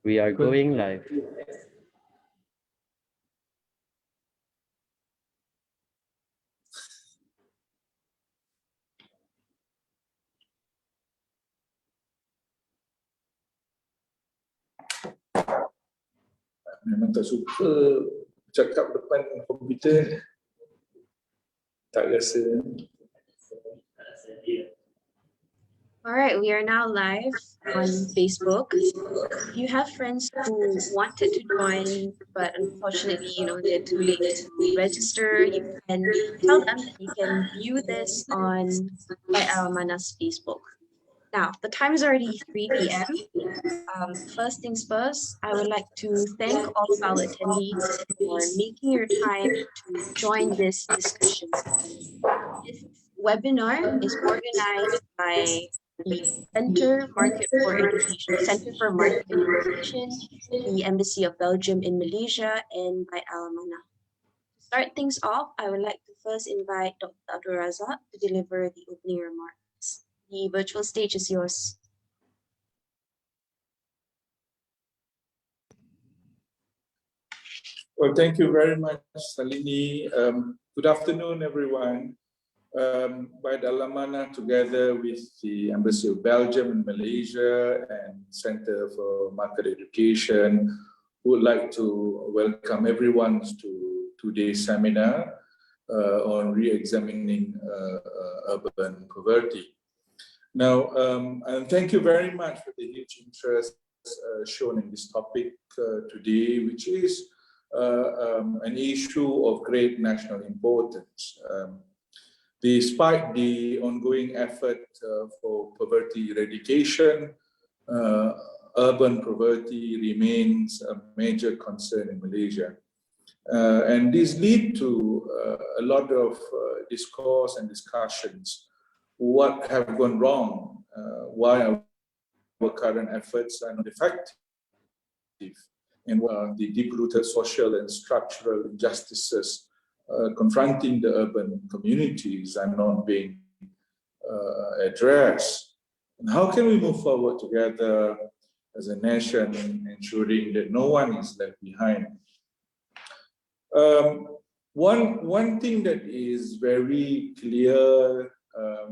We are going live. Memang tak suka cakap depan komputer. Tak rasa. All right, we are now live on Facebook. If you have friends who wanted to join, but unfortunately, they're too late to register, you can tell them that you can view this on Al-Amanah's Facebook. Now, the time is already 3 p.m. First things first, I would like to thank all of our attendees for making your time to join this discussion. This webinar is organized by the Center for Market and Education, the Embassy of Belgium in Malaysia, and by Al-Amanah. To start things off, I would like to first invite Dr. Abdul Razak to deliver the opening remarks. The virtual stage is yours. Well, thank you very much, Salini. Good afternoon, everyone. By the Al-Amanah, together with the Embassy of Belgium in Malaysia and Center for Market Education, would like to welcome everyone to today's seminar on re-examining urban poverty. Now, and thank you very much for the huge interest shown in this topic today, which is an issue of great national importance. Despite the ongoing effort for poverty eradication, urban poverty remains a major concern in Malaysia. And this leads to a lot of discourse and discussions. What have gone wrong? Why our current efforts are not effective? And what are the deep-rooted social and structural injustices confronting the urban communities are not being addressed? And how can we move forward together as a nation, ensuring that no one is left behind? One thing that is very clear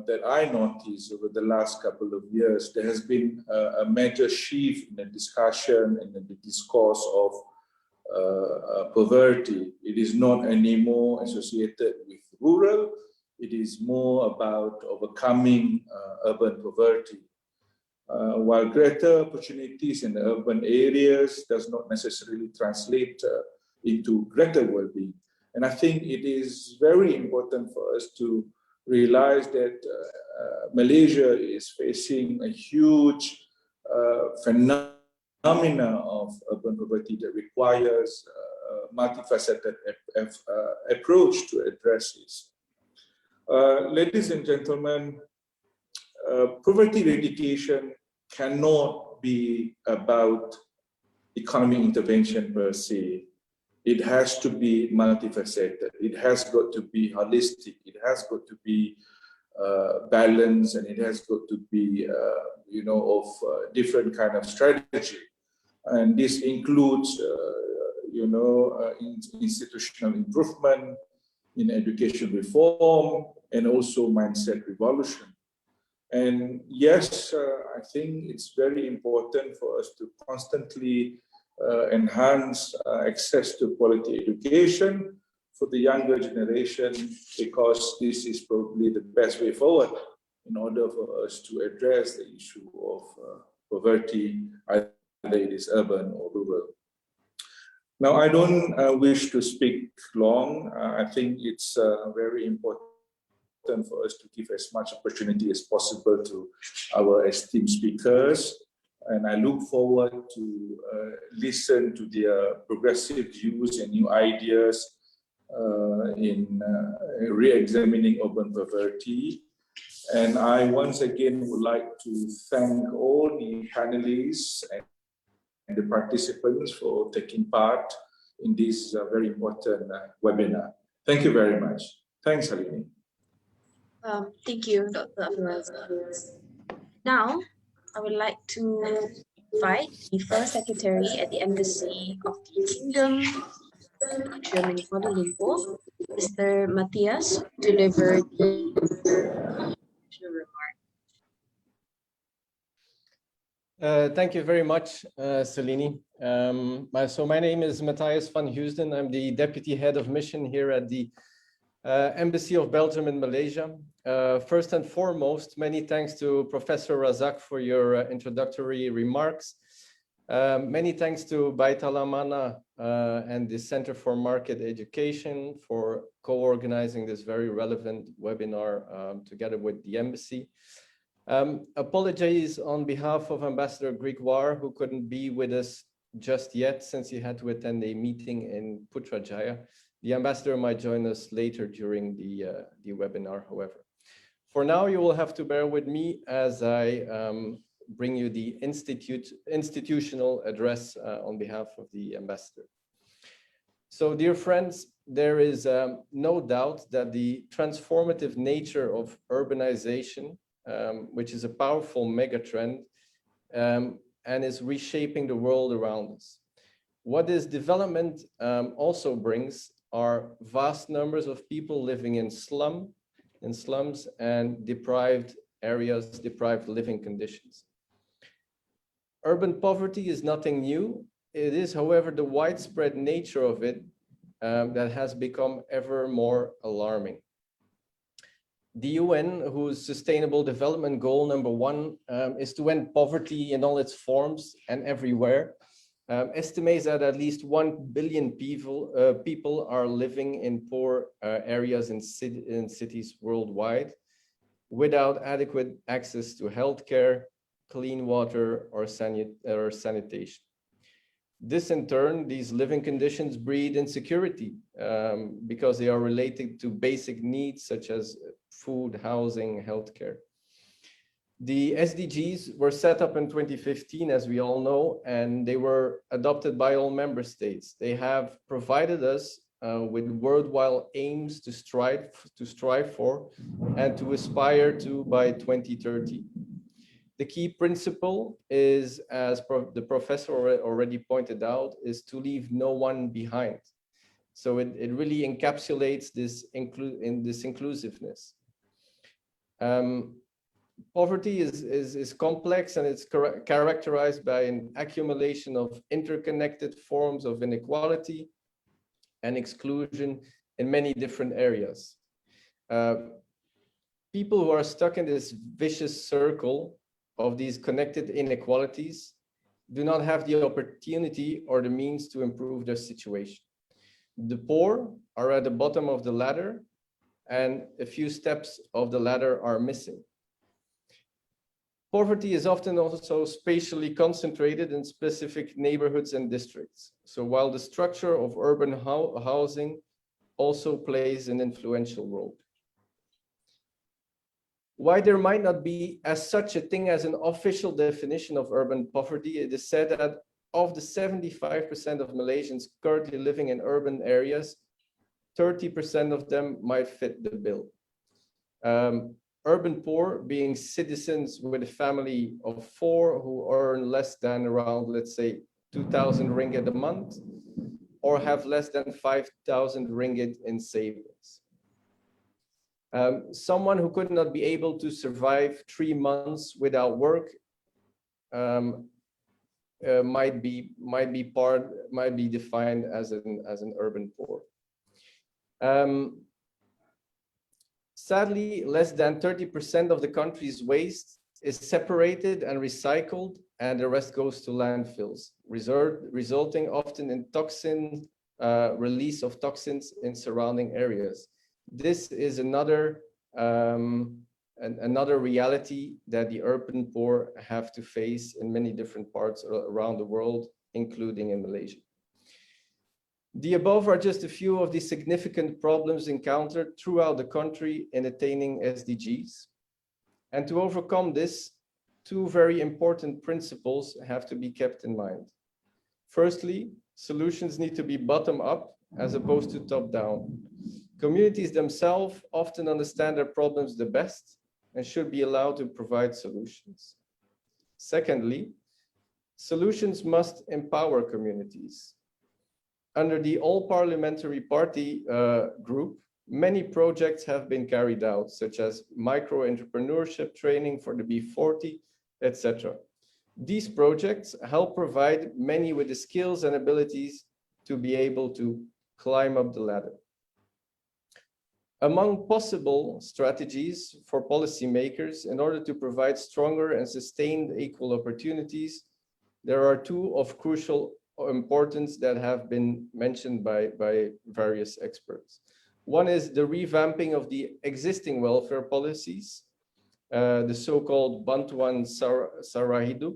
that I noticed over the last couple of years, there has been a major shift in the discussion and the discourse of poverty. It is not anymore associated with rural. It is more about overcoming urban poverty. While greater opportunities in the urban areas does not necessarily translate into greater well-being. And I think it is very important for us to realize that Malaysia is facing a huge phenomena of urban poverty that requires a multifaceted approach to address this. Ladies and gentlemen, poverty eradication cannot be about economic intervention per se. It has to be multifaceted. It has got to be holistic. It has got to be balanced, and it has got to be, of different kind of strategy. And this includes, institutional improvement, in education reform, and also mindset revolution. And yes, I think it's very important for us to constantly enhance access to quality education for the younger generation, because this is probably the best way forward in order for us to address the issue of poverty, either it is urban or rural. Now, I don't wish to speak long. I think it's very important for us to give as much opportunity as possible to our esteemed speakers. And I look forward to listen to their progressive views and new ideas in re-examining urban poverty. And I once again would like to thank all the panelists and the participants for taking part in this very important webinar. Thank you very much. Thanks, Halini. Thank you, Dr. Ahmad. Now, I would like to the first secretary at the Embassy of the Kingdom of Germany, Kuala Lumpur, Mr. Matthias, to deliver the remark. Thank you very much, Selini. So my name is Matthias Vanheusden. I'm the Deputy Head of Mission here at the Embassy of Belgium in Malaysia. First and foremost, many thanks to Professor Razak for your introductory remarks. Many thanks to Al-Amanah and the Center for Market Education for co-organizing this very relevant webinar together with the Embassy. Apologies on behalf of Ambassador Gregoire, who couldn't be with us just yet since he had to attend a meeting in Putrajaya. The ambassador might join us later during the webinar, however. For now, you will have to bear with me as I bring you the institutional address on behalf of the ambassador. So, dear friends, there is no doubt that the transformative nature of urbanization, which is a powerful megatrend and is reshaping the world around us. What this development also brings are vast numbers of people living in slums and deprived areas, deprived living conditions. Urban poverty is nothing new. It is, however, the widespread nature of it that has become ever more alarming. The UN, whose Sustainable Development Goal #1 is to end poverty in all its forms and everywhere, estimates that at least 1 billion people are living in poor areas in cities worldwide without adequate access to healthcare, clean water, or sanitation. This in turn, these living conditions breed insecurity because they are related to basic needs such as food, housing, healthcare. The SDGs were set up in 2015, as we all know, and they were adopted by all member states. They have provided us with worldwide aims to strive for and to aspire to by 2030. The key principle is, as the professor already pointed out, is to leave no one behind. So it really encapsulates this inclusiveness. Poverty is complex and it's characterized by an accumulation of interconnected forms of inequality and exclusion in many different areas. People who are stuck in this vicious circle of these connected inequalities do not have the opportunity or the means to improve their situation. The poor are at the bottom of the ladder and a few steps of the ladder are missing. Poverty is often also spatially concentrated in specific neighborhoods and districts. So while the structure of urban housing also plays an influential role. Why there might not be as such a thing as an official definition of urban poverty, it is said that of the 75% of Malaysians currently living in urban areas, 30% of them might fit the bill. Urban poor being citizens with a family of 4 who earn less than around, let's say, 2,000 ringgit a month, or have less than 5,000 ringgit in savings. Someone who could not be able to survive 3 months without work might be defined as an urban poor. Sadly, less than 30% of the country's waste is separated and recycled, and the rest goes to landfills, resulting often in release of toxins in surrounding areas. This is another reality that the urban poor have to face in many different parts around the world, including in Malaysia. The above are just a few of the significant problems encountered throughout the country in attaining SDGs. And to overcome this, 2 very important principles have to be kept in mind. Firstly, solutions need to be bottom up as opposed to top down. Communities themselves often understand their problems the best and should be allowed to provide solutions. Secondly, Solutions must empower communities. Under the All Parliamentary Party group, many projects have been carried out, such as micro-entrepreneurship training for the B40, etc. These projects help provide many with the skills and abilities to be able to climb up the ladder. Among possible strategies for policymakers in order to provide stronger and sustained equal opportunities, there are two of crucial importance that have been mentioned by various experts. One is the revamping of the existing welfare policies, the so-called Bantuan Sarahidup,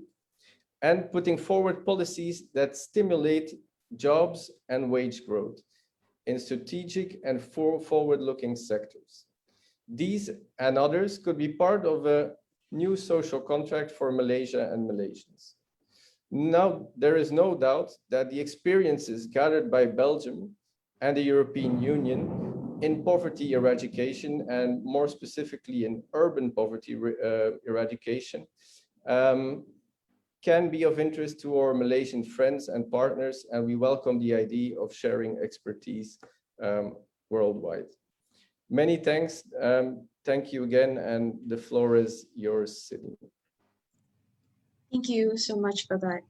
and putting forward policies that stimulate jobs and wage growth in strategic and forward-looking sectors. These and others could be part of a new social contract for Malaysia and Malaysians. Now, there is no doubt that the experiences gathered by Belgium and the European Union in poverty eradication, and more specifically in urban poverty eradication, can be of interest to our Malaysian friends and partners, and we welcome the idea of sharing expertise worldwide. Many thanks. Thank you again, and the floor is yours, Sydney. Thank you so much for that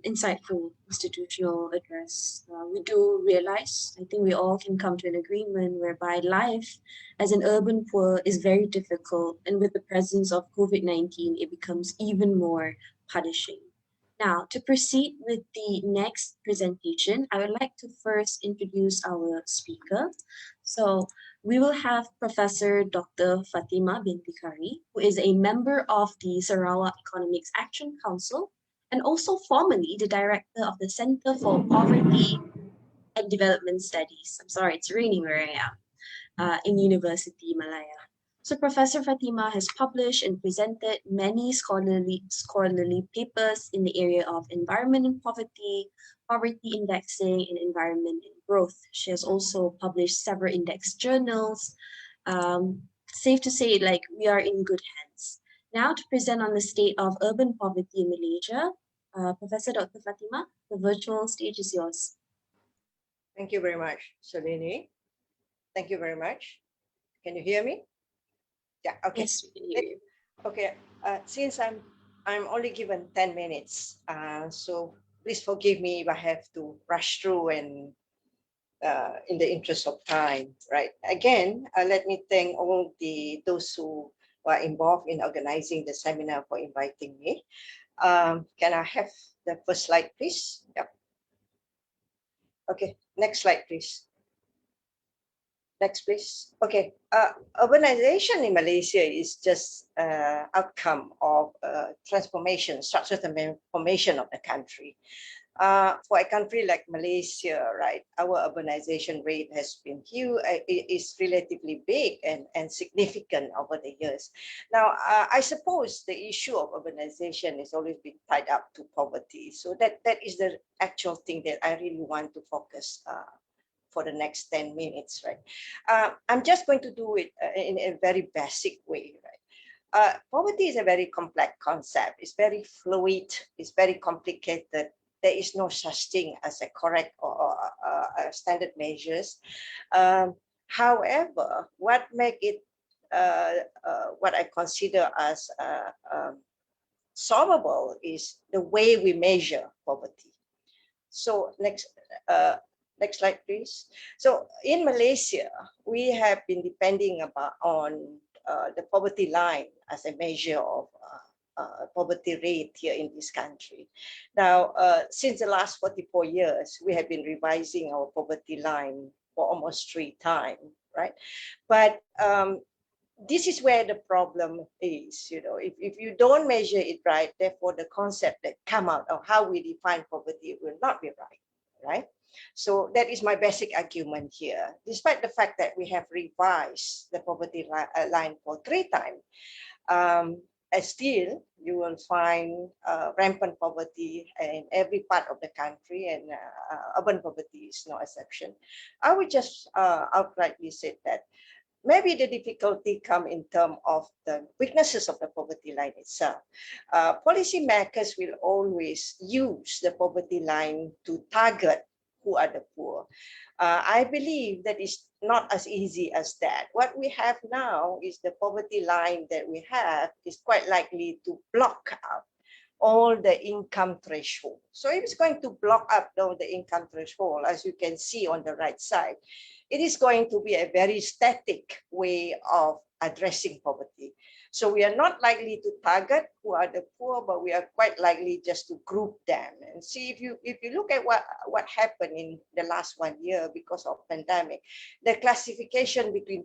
insightful institutional address. We do realize, I think we all can come to an agreement whereby life as an urban poor is very difficult, and with the presence of COVID-19, it becomes even more punishing. Now, to proceed with the next presentation, I would like to first introduce our speaker. So we will have Professor Dr. Fatimah binti Kari, who is a member of the Sarawak Economics Action Council and also formerly the director of the Center for Poverty and Development Studies. I'm sorry, it's raining where I am, in Universiti, Malaya. So Professor Fatimah has published and presented many scholarly papers in the area of environment and poverty, poverty indexing, and environment and growth. She has also published several index journals. Safe to say, like, we are in good hands. Now to present on the state of urban poverty in Malaysia, Professor Dr. Fatimah, the virtual stage is yours. Thank you very much, Shalini. Thank you very much. Can you hear me? Yeah, okay. Yes, we can hear you. Okay, since I'm only given 10 minutes, so please forgive me if I have to rush through and in the interest of time, right? Again, let me thank all those who were involved in organizing the seminar for inviting me. Can I have the first slide, please? Yep. Okay, next slide, please. Next, please. Okay, urbanization in Malaysia is just outcome of transformation, structural transformation of the country. For a country like Malaysia, right, our urbanization rate has been huge, is relatively big and significant over the years. Now, I suppose the issue of urbanization has always been tied up to poverty. So that is the actual thing that I really want to focus for the next 10 minutes, right? I'm just going to do it in a very basic way, right? Poverty is a very complex concept. It's very fluid. It's very complicated. There is no such thing as a correct or standard measures. However, what make it what I consider as solvable is the way we measure poverty. So next slide, please. So in Malaysia, we have been depending on the poverty line as a measure of poverty rate here in this country. Now, since the last 44 years, we have been revising our poverty line for almost 3 times, right? But this is where the problem is, you know, if you don't measure it right, therefore the concept that come out of how we define poverty will not be right, right? So that is my basic argument here. Despite the fact that we have revised the poverty line for 3 times, still you will find rampant poverty in every part of the country, and urban poverty is no exception. I would just outrightly say that maybe the difficulty come in terms of the weaknesses of the poverty line itself. Policymakers will always use the poverty line to target who are the poor. I believe that is not as easy as that. What we have now is the poverty line that we have is quite likely to block out all the income threshold. So if it's going to block up the income threshold, as you can see on the right side, it is going to be a very static way of addressing poverty. So we are not likely to target who are the poor, but we are quite likely just to group them and see if you look at what happened in the last 1 year because of pandemic, the classification between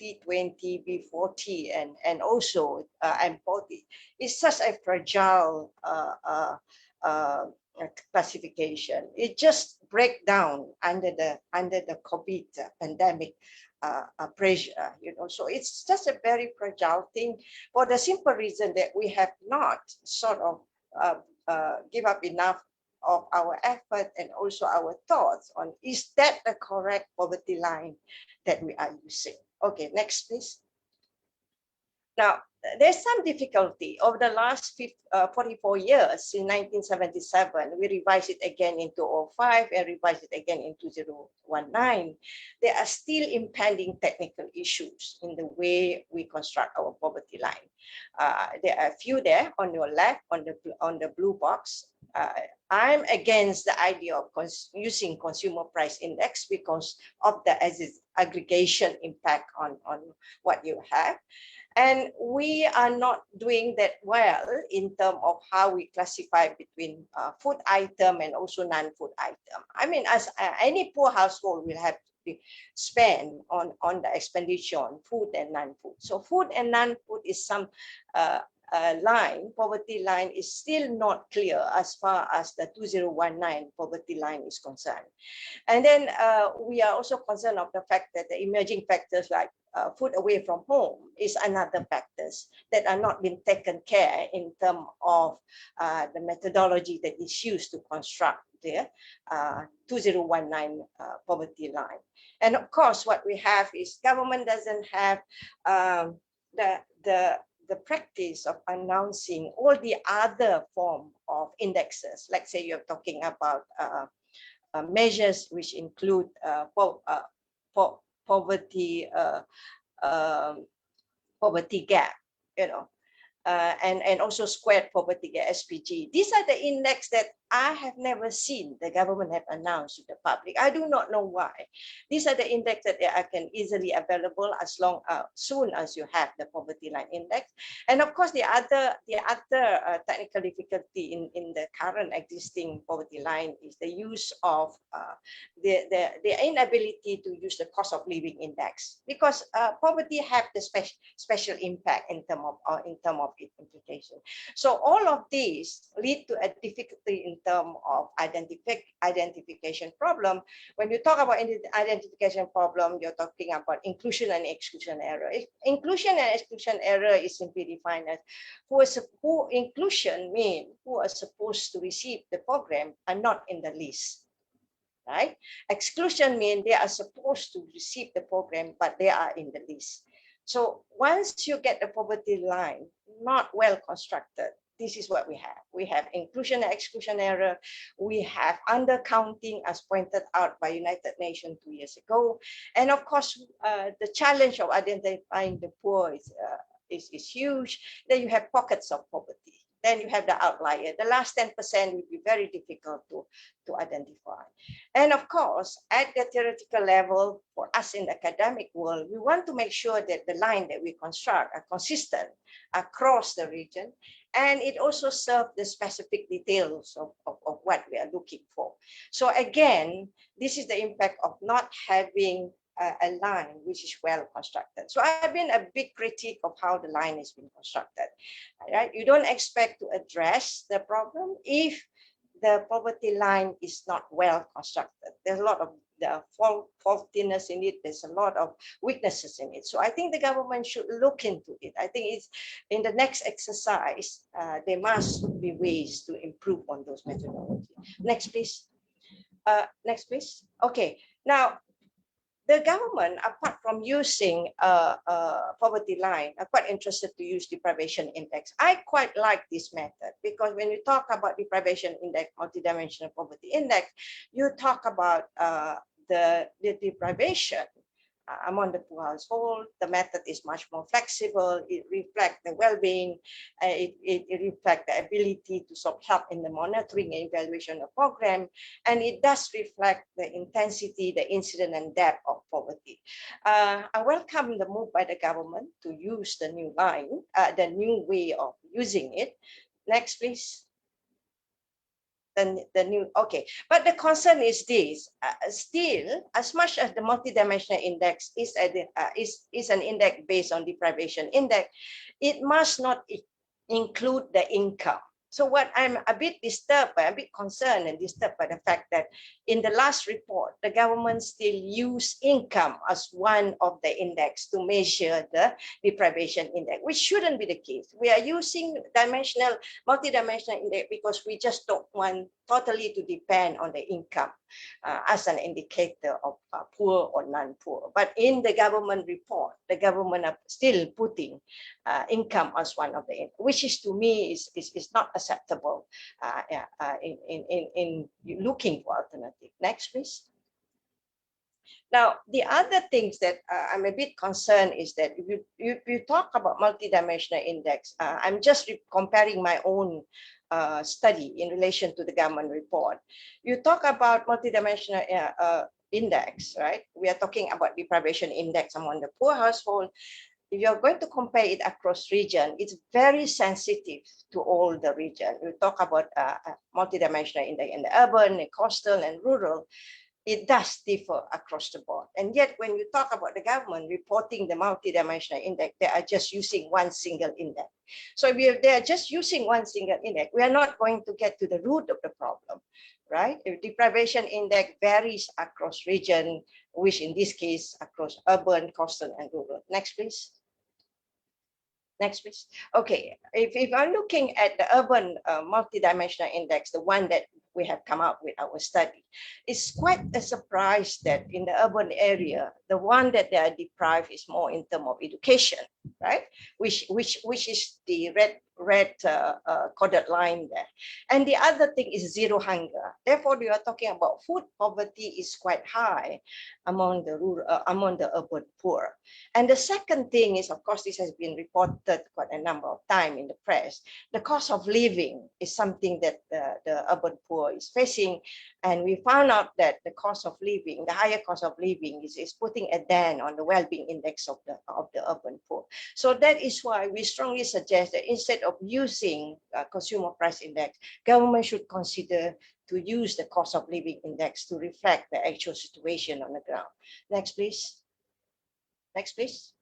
T20, B40, and also M40 is such a fragile classification. It just break down under the COVID pandemic pressure, so it's just a very fragile thing for the simple reason that we have not sort of give up enough of our effort and also our thoughts on, is that the correct poverty line that we are using? Okay, next please. Now, there's some difficulty over the last 44 years. In 1977, we revised it again in 2005 and revised it again in 2019. There are still impending technical issues in the way we construct our poverty line. There are a few there on your left on the blue box. I'm against the idea of using consumer price index because of the aggregation impact on what you have. And we are not doing that well in terms of how we classify between food item and also non-food item. I mean, as any poor household will have to spend on the expenditure on food and non-food. So food and non-food is some poverty line is still not clear as far as the 2019 poverty line is concerned. And then we are also concerned of the fact that the emerging factors like food away from home is another factors that are not being taken care in terms of the methodology that is used to construct the 2019 poverty line. And of course, what we have is government doesn't have the practice of announcing all the other form of indexes. Like say you're talking about measures which include poverty gap, and also squared poverty gap, SPG. These are the index that I have never seen the government have announced to the public. I do not know why. These are the index that are easily available as soon as you have the poverty line index. And of course, the other technical difficulty in the current existing poverty line is the use of the inability to use the cost of living index, because poverty have the special impact in terms of its implication. So all of these lead to a difficulty in terms of identification problem. When you talk about identification problem, you're talking about inclusion and exclusion error. Inclusion and exclusion error is simply defined as who inclusion means who are supposed to receive the program are not in the list. Right? Exclusion means they are supposed to receive the program, but they are in the list. So once you get the poverty line not well constructed, this is what we have. We have inclusion and exclusion error. We have undercounting, as pointed out by United Nations 2 years ago. And of course, the challenge of identifying the poor is huge. Then you have pockets of poverty. Then you have the outlier. The last 10% would be very difficult to identify. And of course, at the theoretical level, for us in the academic world, we want to make sure that the line that we construct are consistent across the region. And it also serves the specific details of what we are looking for. So again, this is the impact of not having a line which is well constructed. So I've been a big critic of how the line has been constructed. Right? You don't expect to address the problem if the poverty line is not well constructed. There's a lot of the faultiness in it. There's a lot of weaknesses in it. So I think the government should look into it. I think it's in the next exercise, there must be ways to improve on those methodologies. Next, please. Next, please. Okay. Now, the government, apart from using poverty line, are quite interested to use deprivation index. I quite like this method because when you talk about deprivation index, multidimensional poverty index, you talk about the deprivation among the poor household. The method is much more flexible. It reflects the well-being. It reflects the ability to sort of help in the monitoring and evaluation of program. And it does reflect the intensity, the incidence and depth of poverty. I welcome the move by the government to use the new line, the new way of using it. Next, please. The new, okay, but the concern is this, still, as much as the multidimensional index is an index based on deprivation index, it must not include the income. So what I'm a bit disturbed by, a bit concerned and disturbed by the fact that in the last report, the government still used income as one of the index to measure the deprivation index, which shouldn't be the case. We are using multidimensional index because we just don't want totally to depend on the income as an indicator of poor or non-poor. But in the government report, the government are still putting income as one of the, which is to me is not acceptable in looking for alternative. Next, please. Now, the other things that I'm a bit concerned is that if you talk about multidimensional index, I'm just comparing my own study in relation to the government report. You talk about multidimensional index, right? We are talking about deprivation index among the poor household. If you're going to compare it across region, it's very sensitive to all the region. We talk about multidimensional index in the urban, the coastal, and rural. It does differ across the board. And yet, when you talk about the government reporting the multidimensional index, they are just using one single index. So if they are just using one single index, we are not going to get to the root of the problem, right? If deprivation index varies across region, which in this case, across urban, coastal, and rural. Next, please. Next, please. Okay, if I'm looking at the urban multidimensional index, the one that we have come up with our study, it's quite a surprise that in the urban area, the one that they are deprived is more in terms of education, right? Which is the red coded line there. And the other thing is zero hunger. Therefore, we are talking about food poverty is quite high among the rural, among the urban poor. And the second thing is, of course, this has been reported quite a number of times in the press. The cost of living is something that the urban poor is facing. And we found out that the cost of living, the higher cost of living is putting a dent on the well-being index of the urban poor. So that is why we strongly suggest that instead of using consumer price index, government should consider to use the cost of living index to reflect the actual situation on the ground. Next, please. Next, please.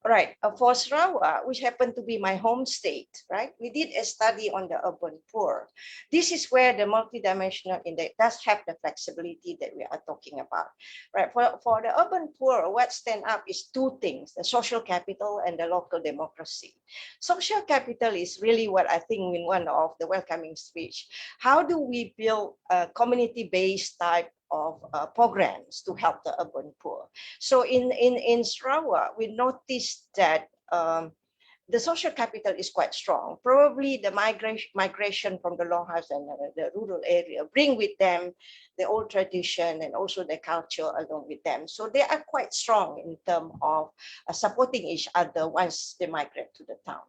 All right, for Sarawak, which happened to be my home state, right? We did a study on the urban poor. This is where the multidimensional index does have the flexibility that we are talking about, right? For the urban poor, what stand up is two things, the social capital and the local democracy. Social capital is really what I think in one of the welcoming speech. How do we build a community-based type of programs to help the urban poor? So in Sarawak, we noticed that the social capital is quite strong. Probably the migration from the longhouse and the rural area bring with them the old tradition and also the culture along with them. So they are quite strong in terms of supporting each other once they migrate to the town.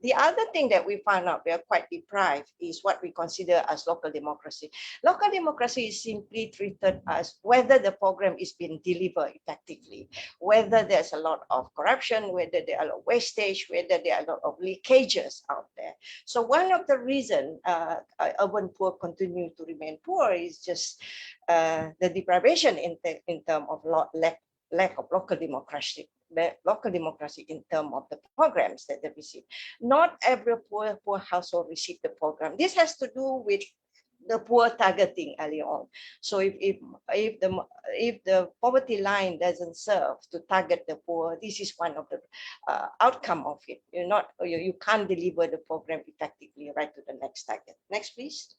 The other thing that we found out we are quite deprived is what we consider as local democracy. Local democracy is simply treated as whether the program is being delivered effectively, whether there's a lot of corruption, whether there are a lot of wastage, whether there are a lot of leakages out there. So one of the reasons urban poor continue to remain poor is just the deprivation in terms of lack of local democracy. Local democracy in terms of the programs that they receive. Not every poor household receive the program. This has to do with the poor targeting early on. So if the poverty line doesn't serve to target the poor, this is one of the outcome of it. You can't deliver the program effectively right to the next target. Next, please.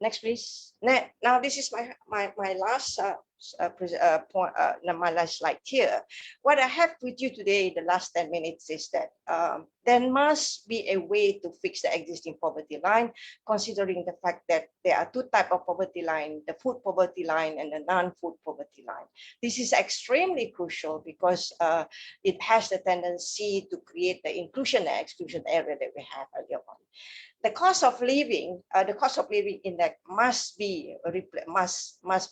Next, please. Now, this is my last point, my last slide here. What I have with you today, the last 10 minutes, is that there must be a way to fix the existing poverty line, considering the fact that there are two types of poverty line, the food poverty line and the non-food poverty line. This is extremely crucial because it has the tendency to create the inclusion and exclusion area that we have earlier on. The cost of living index must be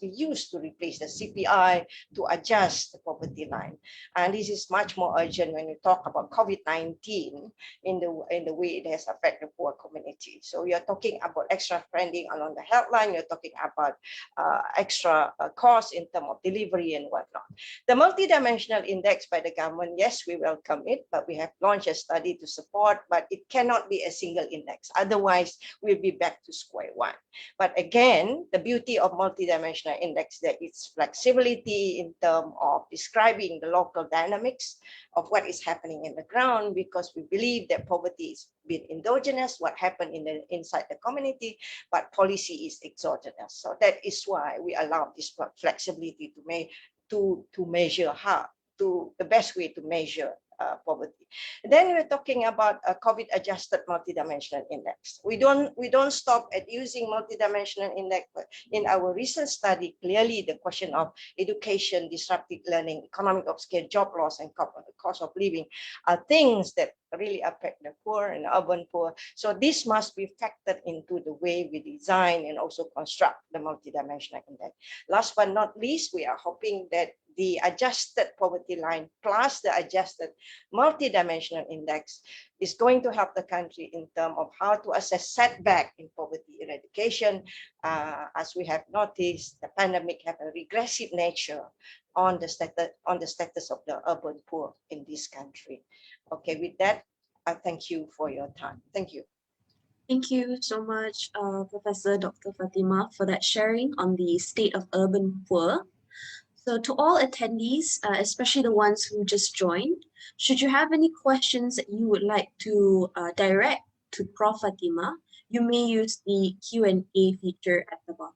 used to replace the CPI to adjust the poverty line, and this is much more urgent when we talk about COVID-19 in the way it has affected the poor community. So you're talking about extra spending along the health line. You're talking about extra costs in terms of delivery and whatnot. The multidimensional index by the government, yes, we welcome it, but we have launched a study to support, but it cannot be a single index. Otherwise, we'll be back to square one. But again, the beauty of multidimensional index that its flexibility in terms of describing the local dynamics of what is happening in the ground, because we believe that poverty is been endogenous, what happened inside the community, but policy is exogenous. So that is why we allow this flexibility to measure the best way to measure poverty. Then we're talking about a COVID-adjusted multidimensional index. We don't stop at using multidimensional index, but in our recent study, clearly the question of education, disrupted learning, economic upscale, job loss, and cost of living are things that really affect the poor and the urban poor. So this must be factored into the way we design and also construct the multidimensional index. Last but not least, we are hoping that the adjusted poverty line plus the adjusted multidimensional index is going to help the country in terms of how to assess setback in poverty eradication. As we have noticed, the pandemic have a regressive nature on the status of the urban poor in this country. Okay, with that, I thank you for your time. Thank you. Thank you so much, Professor Dr. Fatimah, for that sharing on the state of urban poor. So to all attendees, especially the ones who just joined, should you have any questions that you would like to direct to Prof. Fatimah, you may use the Q&A feature at the bottom.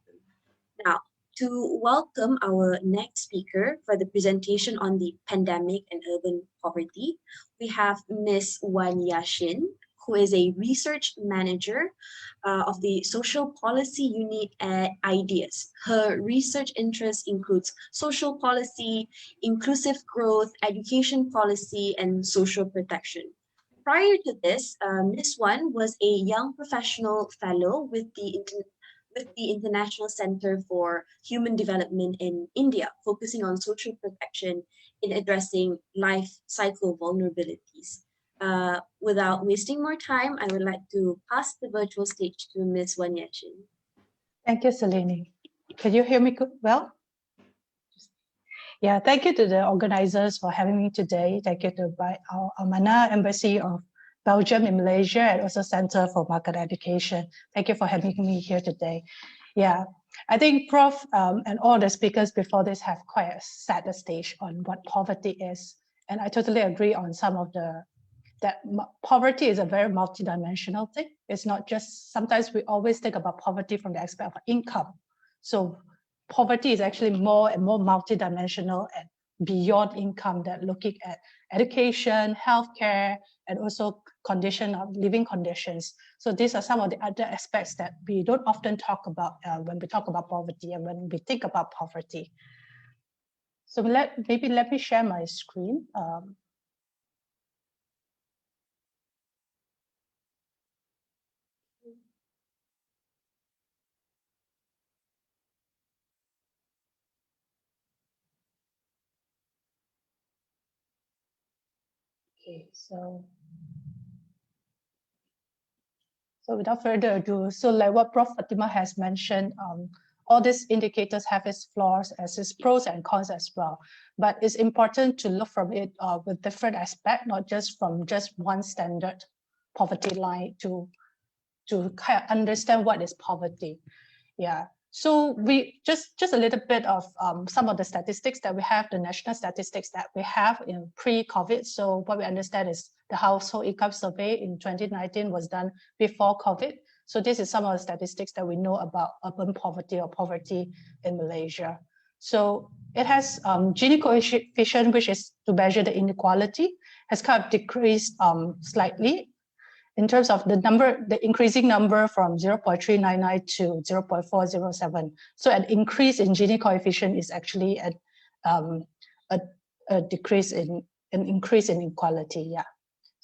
Now, to welcome our next speaker for the presentation on the pandemic and urban poverty, we have Ms. Shin, who is a research manager of the Social Policy Unit at IDEAS. Her research interest includes social policy, inclusive growth, education policy, and social protection. Prior to this, Ms. Wan was a young professional fellow with the International Center for Human Development in India, focusing on social protection in addressing life cycle vulnerabilities. Without wasting more time, I would like to pass the virtual stage to Ms. Shin. Thank you, Selene. Can you hear me well? Yeah, thank you to the organizers for having me today. Thank you to our Al-Amanah Embassy of Belgium in Malaysia and also Center for Market Education. Thank you for having me here today. Yeah, I think Prof and all the speakers before this have quite set the stage on what poverty is. And I totally agree on some of that poverty is a very multidimensional thing. It's not just, sometimes we always think about poverty from the aspect of income. So poverty is actually more and more multidimensional and beyond income, that looking at education, healthcare, and also living conditions. So these are some of the other aspects that we don't often talk about when we talk about poverty and when we think about poverty. So maybe let me share my screen. Okay, so without further ado, so like what Prof. Fatimah has mentioned, all these indicators have its flaws as its pros and cons as well. But it's important to look from it with different aspects, not just from just one standard poverty line to kind of understand what is poverty. Yeah. So we just a little bit of some of the statistics that we have, the national statistics that we have in pre-COVID. So what we understand is the household income survey in 2019 was done before COVID. So this is some of the statistics that we know about urban poverty or poverty in Malaysia. So it has Gini coefficient, which is to measure the inequality, has kind of decreased slightly in terms of the increasing number from 0.399 to 0.407. So an increase in Gini coefficient is actually a decrease in an increase in inequality. Yeah.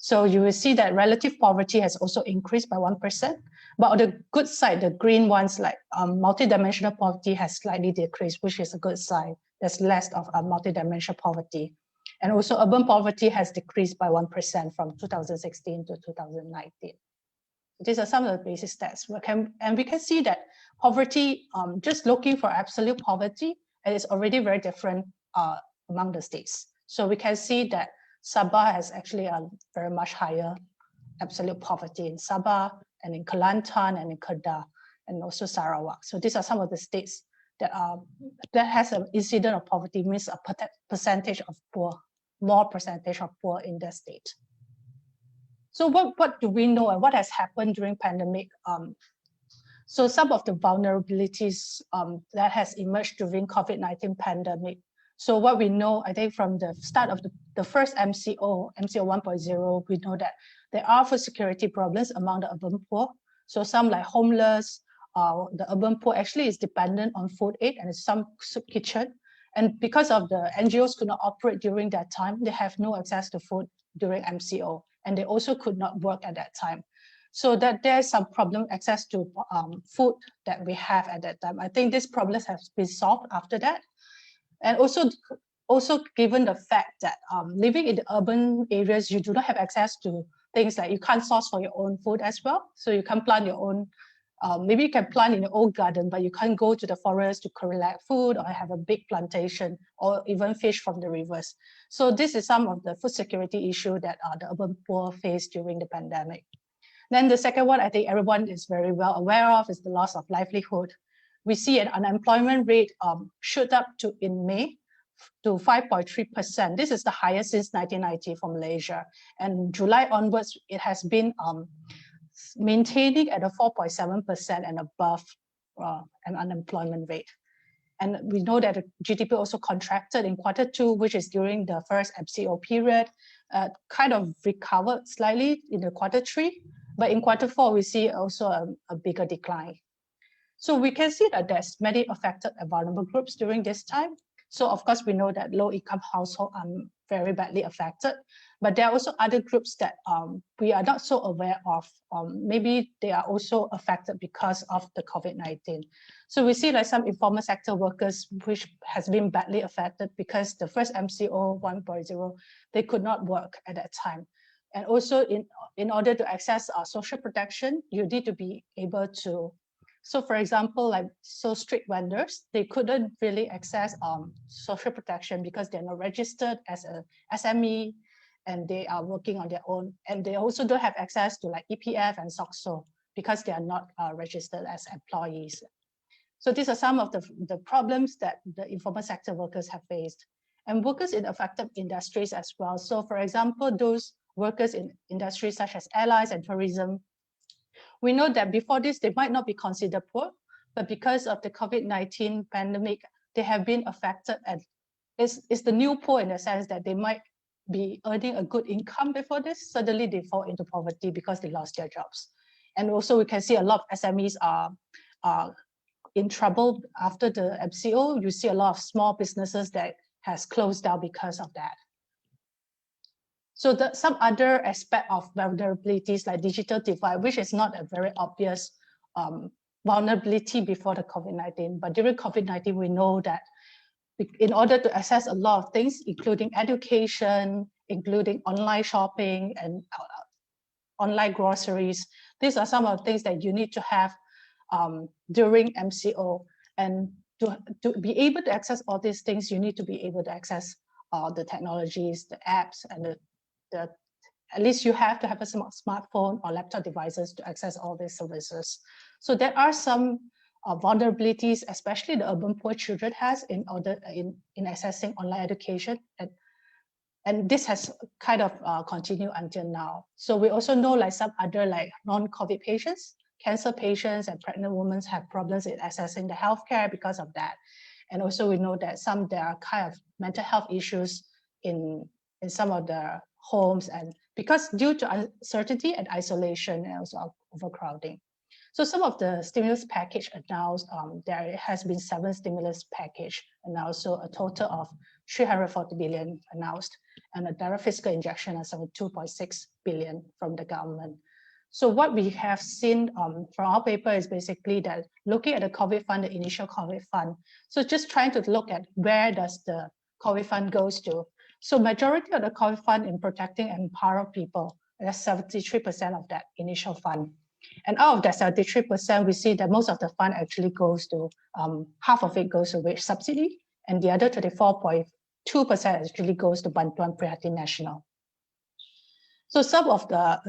So you will see that relative poverty has also increased by 1%. But on the good side, the green ones like multidimensional poverty has slightly decreased, which is a good sign. There's less of multidimensional poverty. And also urban poverty has decreased by 1% from 2016 to 2019. These are some of the basic stats. And we can see that poverty, just looking for absolute poverty, it is already very different among the states. So we can see that Sabah has actually a very much higher absolute poverty in Sabah and in Kelantan and in Kedah and also Sarawak. So these are some of the states that has an incident of poverty, means a percentage of poor, more percentage of poor in the state. So what do we know and what has happened during pandemic? So some of the vulnerabilities that has emerged during COVID-19 pandemic. So what we know, I think from the start of the first MCO 1.0, we know that there are food security problems among the urban poor. So some like homeless, the urban poor actually is dependent on food aid and some soup kitchen. And because of the NGOs could not operate during that time, they have no access to food during MCO. And they also could not work at that time. So that there's some problem access to food that we have at that time. I think this problem has been solved after that. And also given the fact that living in the urban areas, you do not have access to things like you can't source for your own food as well. So you can plant your own, maybe you can plant in your own garden, but you can't go to the forest to collect food or have a big plantation or even fish from the rivers. So this is some of the food security issue that the urban poor faced during the pandemic. Then the second one, I think everyone is very well aware of, is the loss of livelihood. We see an unemployment rate shoot up to in May to 5.3%. This is the highest since 1990 for Malaysia. And July onwards, it has been maintaining at a 4.7% and above an unemployment rate. And we know that the GDP also contracted in Q2, which is during the first MCO period, kind of recovered slightly in the Q3. But in Q4, we see also a bigger decline. So we can see that there's many affected and vulnerable groups during this time. So of course, we know that low-income households are very badly affected, but there are also other groups that we are not so aware of. Maybe they are also affected because of the COVID-19. So we see like some informal sector workers, which has been badly affected because the first MCO 1.0, they could not work at that time. And also in order to access social protection, you need to be able to. So for example, like street vendors, they couldn't really access social protection because they're not registered as a SME and they are working on their own. And they also don't have access to like EPF and SOCSO because they are not registered as employees. So these are some of the problems that the informal sector workers have faced. And workers in affected industries as well. So for example, those workers in industries such as airlines and tourism, we know that before this, they might not be considered poor, but because of the COVID-19 pandemic, they have been affected. And it's the new poor in the sense that they might be earning a good income before this. Suddenly they fall into poverty because they lost their jobs. And also we can see a lot of SMEs are in trouble after the MCO. You see a lot of small businesses that has closed down because of that. So some other aspect of vulnerabilities like digital divide, which is not a very obvious vulnerability before the COVID-19, but during COVID-19, we know that in order to access a lot of things, including education, including online shopping and online groceries, these are some of the things that you need to have during MCO. And to be able to access all these things, you need to be able to access the technologies, the apps, and at least you have to have a smartphone or laptop devices to access all these services. So there are some vulnerabilities, especially the urban poor children has in accessing online education. And this has kind of continued until now. So we also know like some other like non-COVID patients, cancer patients and pregnant women have problems in accessing the healthcare because of that. And also we know that there are kind of mental health issues in some of the homes, and because due to uncertainty and isolation and also overcrowding. So some of the stimulus package announced, there has been 7 stimulus package announced, so a total of 340 billion announced, and a direct fiscal injection of 2.6 billion from the government. So what we have seen from our paper is basically that looking at the COVID fund, the initial COVID fund. So just trying to look at where does the COVID fund goes to. So majority of the COVID fund in protecting and empowering people, that's 73% of that initial fund. And out of that 73%, we see that most of the fund actually goes to, half of it goes to wage subsidy, and the other 24.2% actually goes to Bantuan Prihatin Nasional. So some of the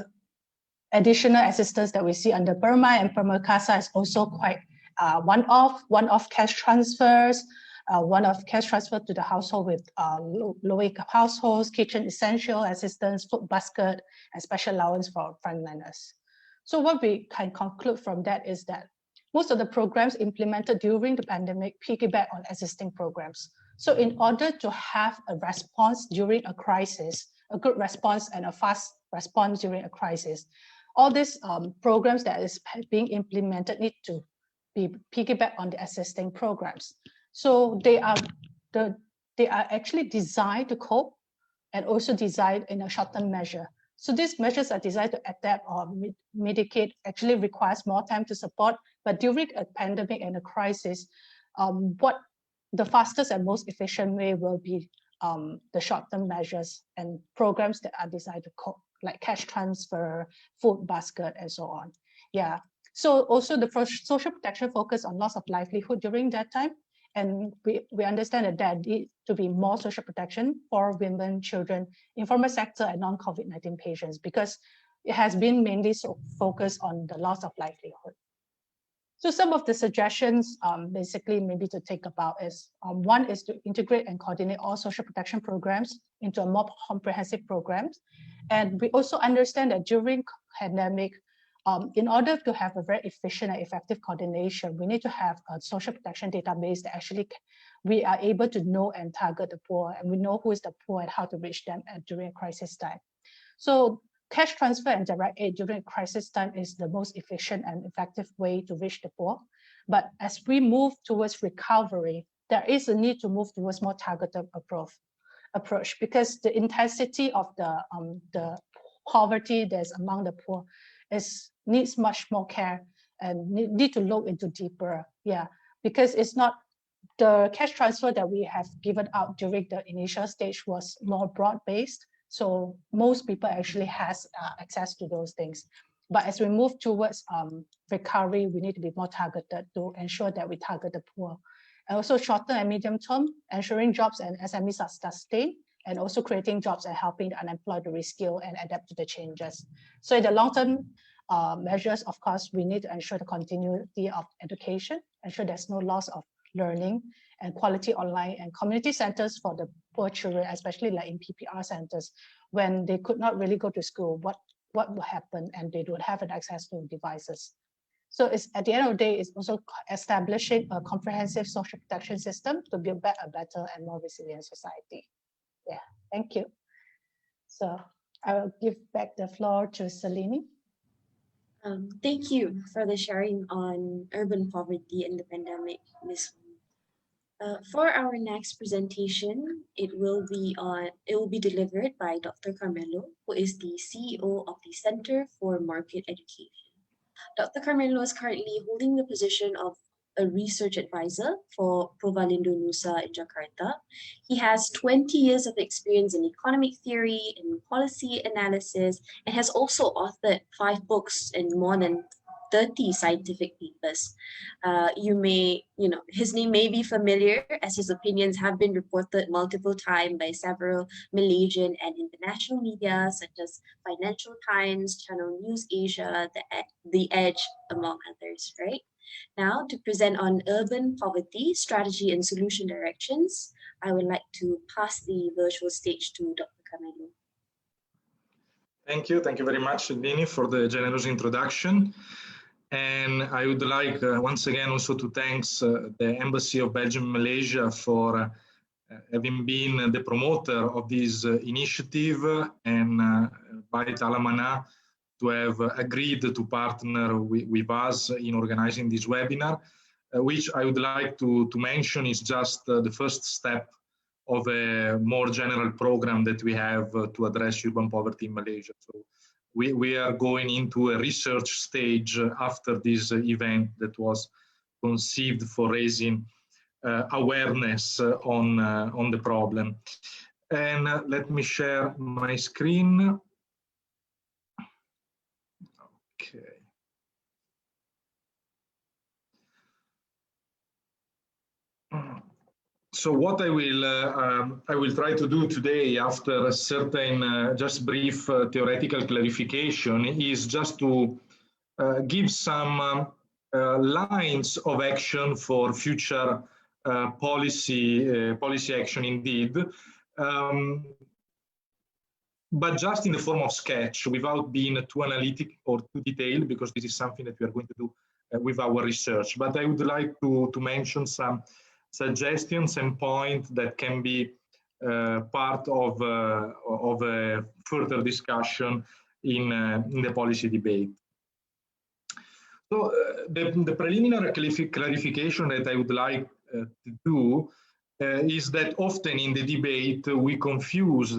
additional assistance that we see under Burma and Permakasa is also quite one-off cash transfers, one-off cash transfer to the household with low-income households, kitchen essential assistance, food basket, and special allowance for frontliners. So what we can conclude from that is that most of the programs implemented during the pandemic piggyback on existing programs. So in order to have a response during a crisis, a good response and a fast response during a crisis, all these programs that is being implemented need to be piggyback on the existing programs. So they are actually designed to cope and also designed in a short-term measure. So these measures are designed to adapt or mitigate, actually requires more time to support, but during a pandemic and a crisis, what the fastest and most efficient way will be the short-term measures and programs that are designed to cope, like cash transfer, food basket, and so on. Yeah. So also the first social protection focus on loss of livelihood during that time. And we understand that there needs to be more social protection for women, children, informal sector, and non-COVID-19 patients, because it has been mainly focused on the loss of livelihood. So some of the suggestions basically maybe to think about is, one is to integrate and coordinate all social protection programs into a more comprehensive programs. And we also understand that during pandemic, in order to have a very efficient and effective coordination, we need to have a social protection database that actually we are able to know and target the poor, and we know who is the poor and how to reach them during a crisis time. So cash transfer and direct aid during crisis time is the most efficient and effective way to reach the poor. But as we move towards recovery, there is a need to move towards more targeted approach, because the intensity of the poverty that's among the poor needs much more care and need to look into deeper. Yeah, because it's not the cash transfer that we have given out during the initial stage was more broad-based. So most people actually has access to those things. But as we move towards recovery, we need to be more targeted to ensure that we target the poor. And also short-term and medium-term, ensuring jobs and SMEs are sustained, and also creating jobs and helping the unemployed to reskill and adapt to the changes. So in the long-term measures, of course, we need to ensure the continuity of education, ensure there's no loss of learning, and quality online and community centers for the poor children, especially like in PPR centers, when they could not really go to school, what will happen, and they don't have an access to devices. So it's, at the end of the day, it's also establishing a comprehensive social protection system to build back a better and more resilient society. Yeah, thank you. So I will give back the floor to Salini. Thank you for the sharing on urban poverty and the pandemic, Ms. For our next presentation, it will be delivered by Dr. Carmelo, who is the CEO of the Center for Market Education. Dr. Carmelo is currently holding the position of a research advisor for Provalindo Nusa in Jakarta. He has 20 years of experience in economic theory and policy analysis, and has also authored 5 books and more than 30 scientific papers. His name may be familiar, as his opinions have been reported multiple times by several Malaysian and international media, such as Financial Times, Channel News Asia, The Edge, among others, right? Now, to present on urban poverty, strategy and solution directions, I would like to pass the virtual stage to Dr. Carmelo. Thank you very much, Dini, for the generous introduction. And I would like once again also to thank the Embassy of Belgium and Malaysia for having been the promoter of this initiative, and by Al-Amanah to have agreed to partner with us in organizing this webinar, which I would like to mention is just the first step of a more general program that we have to address urban poverty in Malaysia. So we are going into a research stage after this event that was conceived for raising awareness on the problem. And let me share my screen. Okay. So what I will try to do today, after a certain just brief theoretical clarification, is just to give some lines of action for future policy action indeed, but just in the form of sketch, without being too analytic or too detailed, because this is something that we are going to do with our research. But I would like to mention some suggestions and points that can be part of a further discussion in the policy debate. So the preliminary clarification that I would like to do is that often in the debate we confuse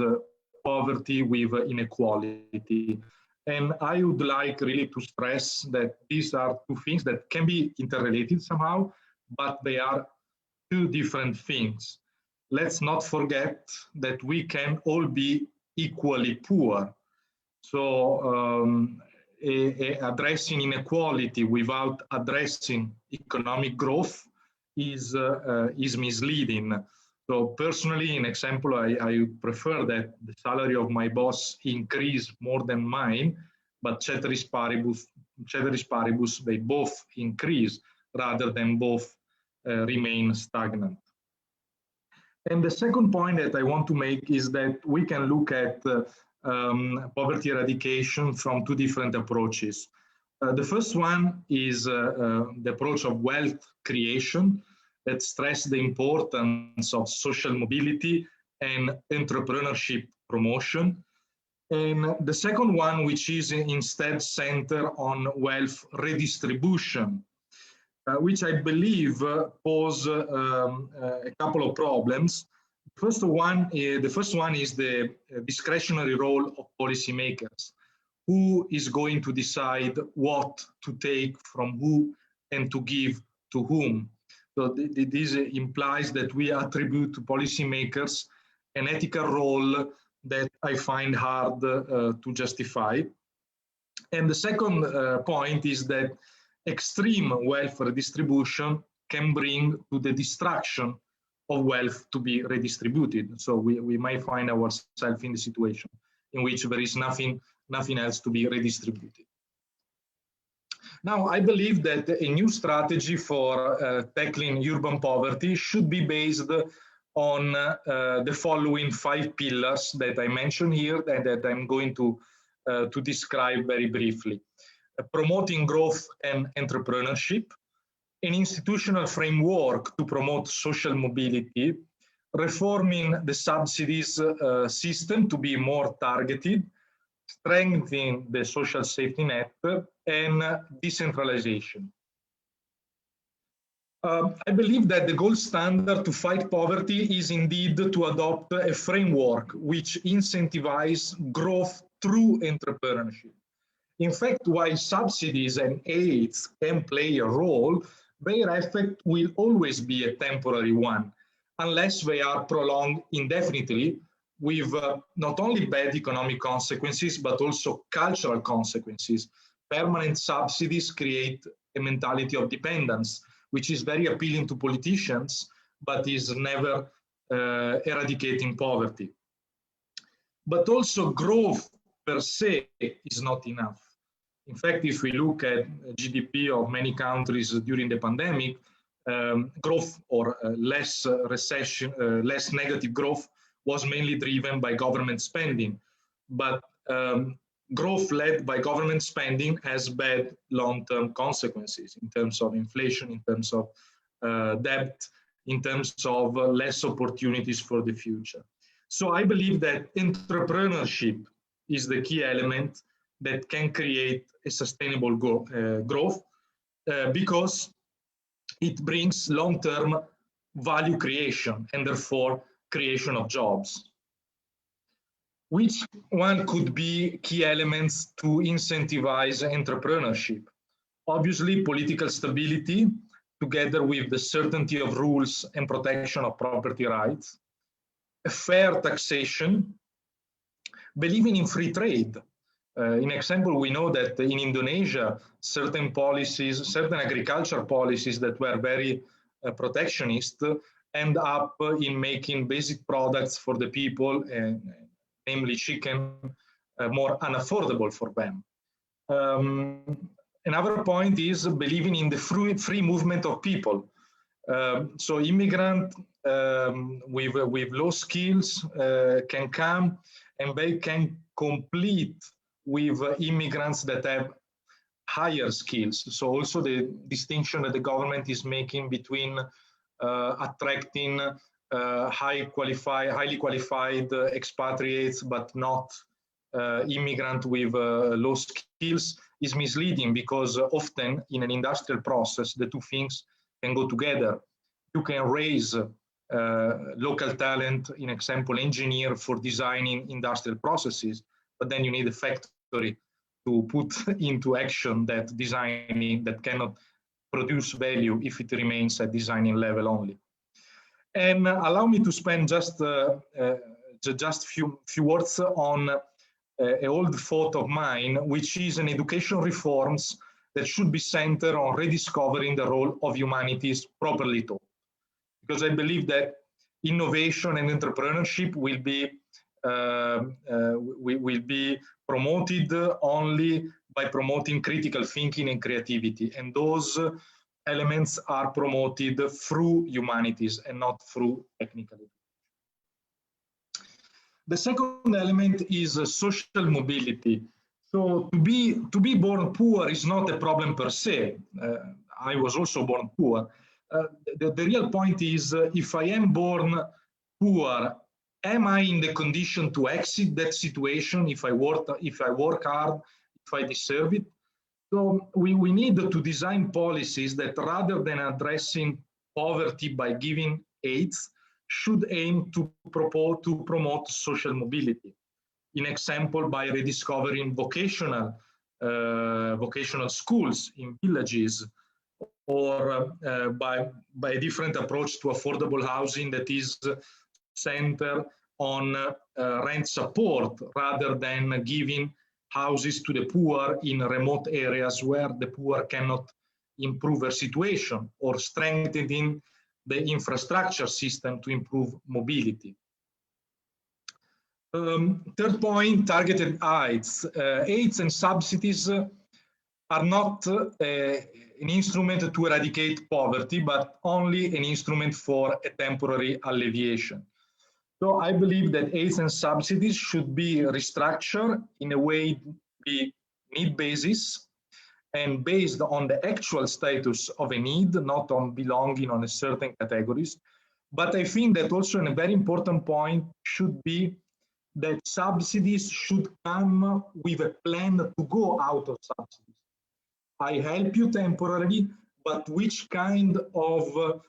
poverty with inequality. And I would like really to stress that these are two things that can be interrelated somehow, but they are two different things. Let's not forget that we can all be equally poor. So addressing inequality without addressing economic growth is misleading. So personally, in example, I prefer that the salary of my boss increase more than mine, but ceteris paribus, they both increase rather than both remain stagnant. And the second point that I want to make is that we can look at poverty eradication from two different approaches. The first one is the approach of wealth creation that stresses the importance of social mobility and entrepreneurship promotion. And the second one, which is instead centered on wealth redistribution, which I believe pose a couple of problems. The first one is the discretionary role of policymakers. Who is going to decide what to take from who and to give to whom? So this implies that we attribute to policymakers an ethical role that I find hard to justify. And the second point is that extreme wealth redistribution can bring to the destruction of wealth to be redistributed. So we might find ourselves in the situation in which there is nothing else to be redistributed. Now, I believe that a new strategy for tackling urban poverty should be based on the following 5 pillars that I mentioned here and that I'm going to describe very briefly. Promoting growth and entrepreneurship, an institutional framework to promote social mobility, reforming the subsidies system to be more targeted, strengthening the social safety net, and decentralization. I believe that the gold standard to fight poverty is indeed to adopt a framework which incentivizes growth through entrepreneurship. In fact, while subsidies and aids can play a role, their effect will always be a temporary one, unless they are prolonged indefinitely with not only bad economic consequences, but also cultural consequences. Permanent subsidies create a mentality of dependence, which is very appealing to politicians, but is never eradicating poverty. But also growth per se is not enough. In fact, if we look at GDP of many countries during the pandemic, growth or less recession, less negative growth was mainly driven by government spending. But growth led by government spending has bad long-term consequences in terms of inflation, in terms of debt, in terms of less opportunities for the future. So I believe that entrepreneurship is the key element that can create a sustainable growth because it brings long-term value creation and therefore creation of jobs. Which one could be key elements to incentivize entrepreneurship? Obviously, political stability, together with the certainty of rules and protection of property rights, a fair taxation, believing in free trade. In example, we know that in Indonesia, certain policies, certain agriculture policies that were very protectionist end up in making basic products for the people, namely chicken, more unaffordable for them. Another point is believing in the free movement of people. So immigrants with low skills can come and they can compete with immigrants that have higher skills. So also the distinction that the government is making between attracting highly qualified expatriates, but not immigrant with low skills is misleading, because often in an industrial process, the two things can go together. You can raise local talent, in example, engineer for designing industrial processes, but then you need a factory to put into action that designing that cannot produce value if it remains at designing level only. And allow me to spend just few words on an old thought of mine, which is an education reforms that should be centered on rediscovering the role of humanities properly taught. Because I believe that innovation and entrepreneurship will be promoted only by promoting critical thinking and creativity, and those elements are promoted through humanities and not through technical education. The second element is social mobility. So to be born poor is not a problem per se. I was also born poor. The real point is, if I am born poor, am I in the condition to exit that situation if I work hard, if I deserve it? So we need to design policies that, rather than addressing poverty by giving aids, should aim to promote social mobility. In example, by rediscovering vocational schools in villages, or by a different approach to affordable housing that is centered on rent support, rather than giving houses to the poor in remote areas where the poor cannot improve their situation, or strengthening the infrastructure system to improve mobility. Third point, targeted aids. Aids and subsidies are not an instrument to eradicate poverty, but only an instrument for a temporary alleviation. So I believe that aids and subsidies should be restructured in a way be need basis and based on the actual status of a need, not on belonging on a certain categories. But I think that also a very important point should be that subsidies should come with a plan to go out of subsidies. I help you temporarily, but which kind of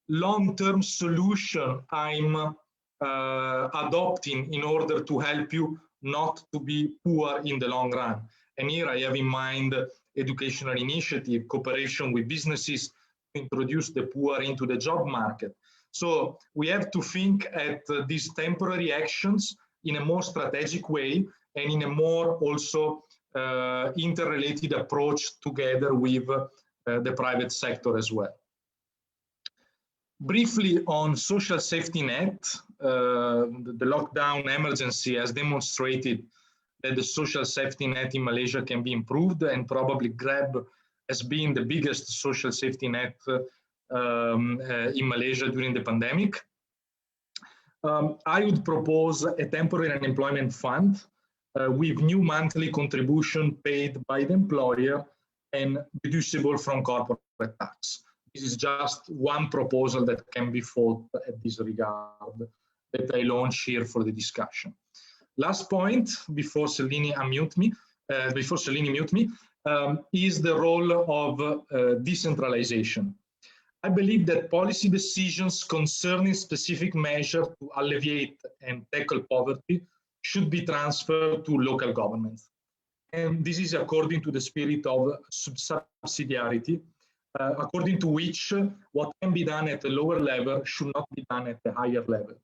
long-term solution I'm adopting in order to help you not to be poor in the long run? And here I have in mind educational initiative, cooperation with businesses to introduce the poor into the job market. So we have to think at these temporary actions in a more strategic way, and in a more also interrelated approach together with the private sector as well. Briefly on social safety net, the lockdown emergency has demonstrated that the social safety net in Malaysia can be improved, and probably Grab has been the biggest social safety net in Malaysia during the pandemic. I would propose a temporary unemployment fund with new monthly contribution paid by the employer and deducible from corporate tax. This is just one proposal that can be fought at this regard that I launch here for the discussion. Last point before Cellini mute me, is the role of decentralization. I believe that policy decisions concerning specific measures to alleviate and tackle poverty should be transferred to local governments. And this is according to the spirit of subsidiarity, according to which what can be done at a lower level should not be done at a higher level.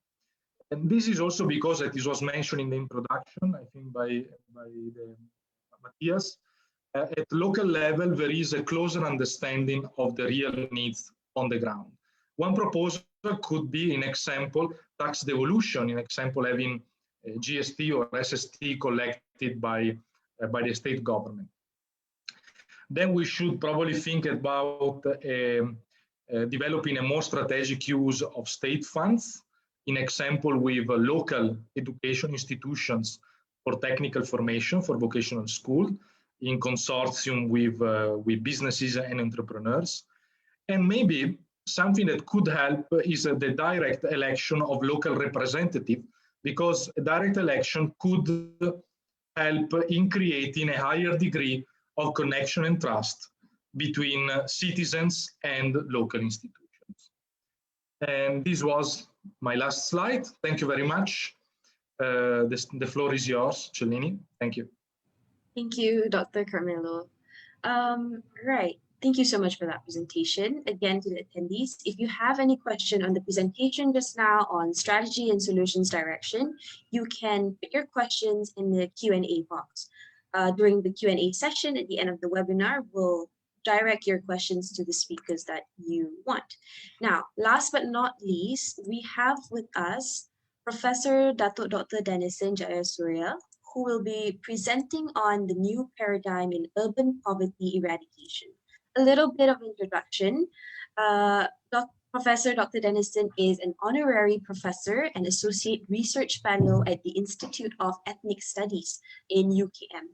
And this is also because, as it was mentioned in the introduction, I think by Matthias, at local level, there is a closer understanding of the real needs on the ground. One proposal could be, in example, tax devolution, in example, having GST or SST collected by the state government. Then we should probably think about developing a more strategic use of state funds, in example, with local education institutions for technical formation for vocational school, in consortium with businesses and entrepreneurs. And maybe something that could help is the direct election of local representatives, because a direct election could help in creating a higher degree of connection and trust between citizens and local institutions. And this was my last slide. Thank you very much. The floor is yours, Cellini. Thank you. Thank you, Dr. Carmelo. Right. Thank you so much for that presentation. Again, to the attendees, if you have any question on the presentation just now on strategy and solutions direction, you can put your questions in the Q&A box. During the Q&A session at the end of the webinar, we'll direct your questions to the speakers that you want. Now, last but not least, we have with us Professor Datuk Dr. Denison Jayasooria, who will be presenting on the new paradigm in urban poverty eradication. A little bit of introduction. Professor Dr. Denison is an honorary professor and associate research fellow at the Institute of Ethnic Studies in UKM.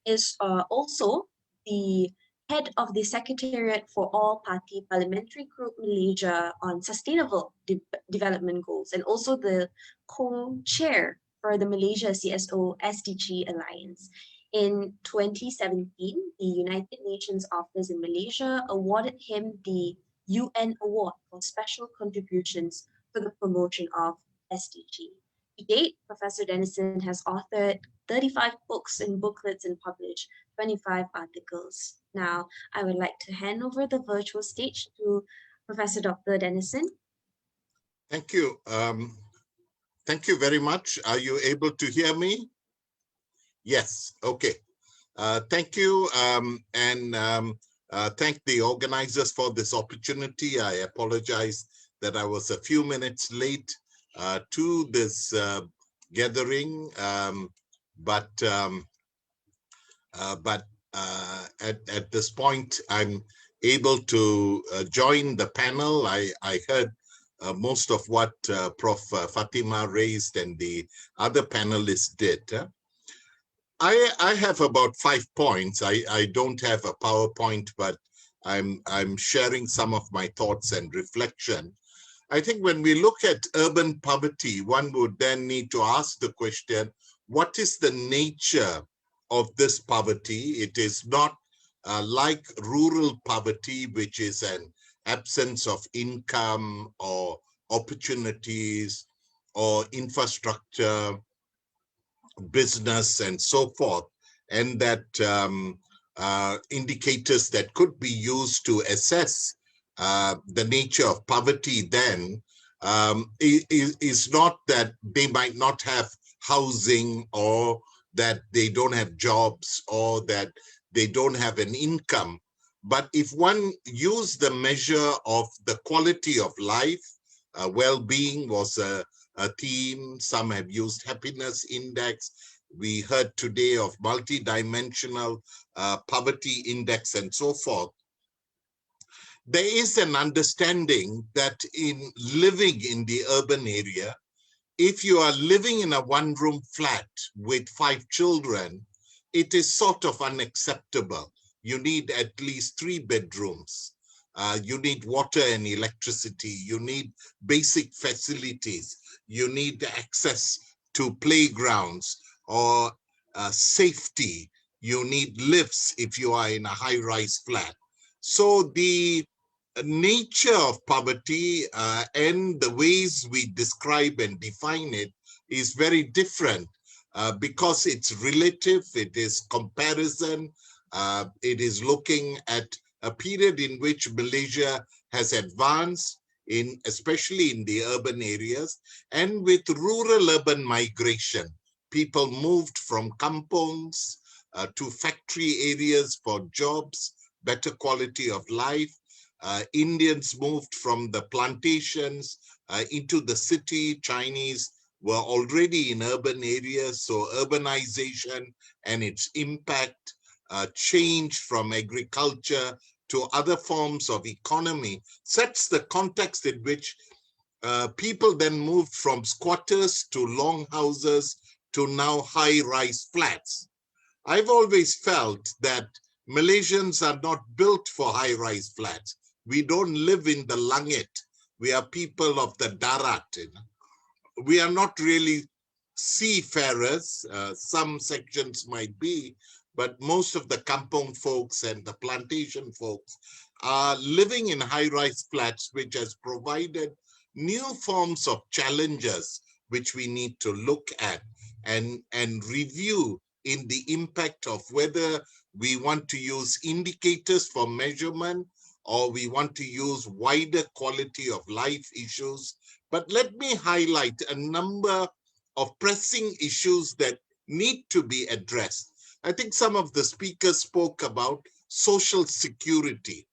Is also the head of the Secretariat for All-Party Parliamentary Group Malaysia on Sustainable Development Goals, and also the co-chair for the Malaysia CSO SDG Alliance. In 2017, the United Nations Office in Malaysia awarded him the UN Award for Special Contributions for the promotion of SDG. To date, Professor Denison has authored 35 books and booklets and published 25 articles. Now, I would like to hand over the virtual stage to Professor Dr. Denison. Thank you. Thank you very much. Are you able to hear me? Yes, okay. Thank you, and thank the organizers for this opportunity. I apologize that I was a few minutes late to this gathering, but at this point, I'm able to join the panel. I heard most of what Prof. Fatimah raised and the other panelists did. I have about 5 points. I don't have a PowerPoint, but I'm sharing some of my thoughts and reflection. I think when we look at urban poverty, one would then need to ask the question, what is the nature of this poverty? It is not like rural poverty, which is an absence of income or opportunities or infrastructure, business, and so forth, and that indicators that could be used to assess the nature of poverty then is not that they might not have housing, or that they don't have jobs, or that they don't have an income. But if one used the measure of the quality of life, well-being was a theme. Some have used happiness index. We heard today of multidimensional poverty index and so forth. There is an understanding that in living in the urban area, if you are living in a one-room flat with 5 children, it is sort of unacceptable. You need at least 3 bedrooms. You need water and electricity. You need basic facilities. You need access to playgrounds or safety. You need lifts if you are in a high-rise flat. So the nature of poverty and the ways we describe and define it is very different because it's relative, it is comparison, it is looking at a period in which Malaysia has advanced, especially in the urban areas, and with rural-urban migration. People moved from kampongs to factory areas for jobs, better quality of life. Indians moved from the plantations into the city. Chinese were already in urban areas, so urbanization and its impact changed from agriculture to other forms of economy sets the context in which people then moved from squatters to longhouses to now high-rise flats. I've always felt that Malaysians are not built for high-rise flats. We don't live in the langit. We are people of the darat. We are not really seafarers. Some sections might be, but most of the kampong folks and the plantation folks are living in high-rise flats, which has provided new forms of challenges which we need to look at and review in the impact of whether we want to use indicators for measurement or we want to use wider quality of life issues. But let me highlight a number of pressing issues that need to be addressed. I think some of the speakers spoke about social security.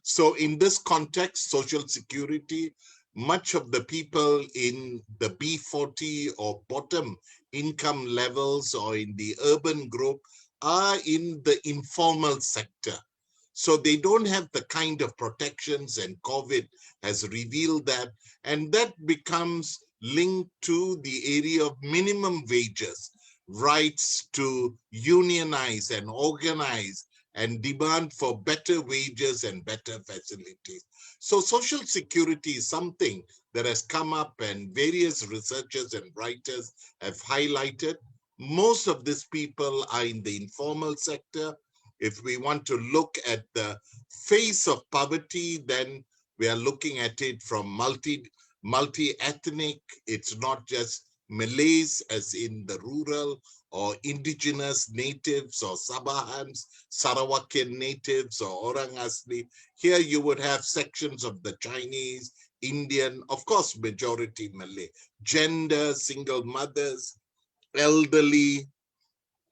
So in this context, social security, much of the people in the B40 or bottom income levels or in the urban group are in the informal sector. So they don't have the kind of protections, and COVID has revealed that, and that becomes linked to the area of minimum wages, rights to unionize and organize, and demand for better wages and better facilities. So social security is something that has come up and various researchers and writers have highlighted. Most of these people are in the informal sector. If we want to look at the face of poverty, then we are looking at it from multi-ethnic. It's not just Malays as in the rural or indigenous natives or Sabahans, Sarawakian natives or Orang Asli. Here you would have sections of the Chinese, Indian, of course, majority Malay, gender, single mothers, elderly.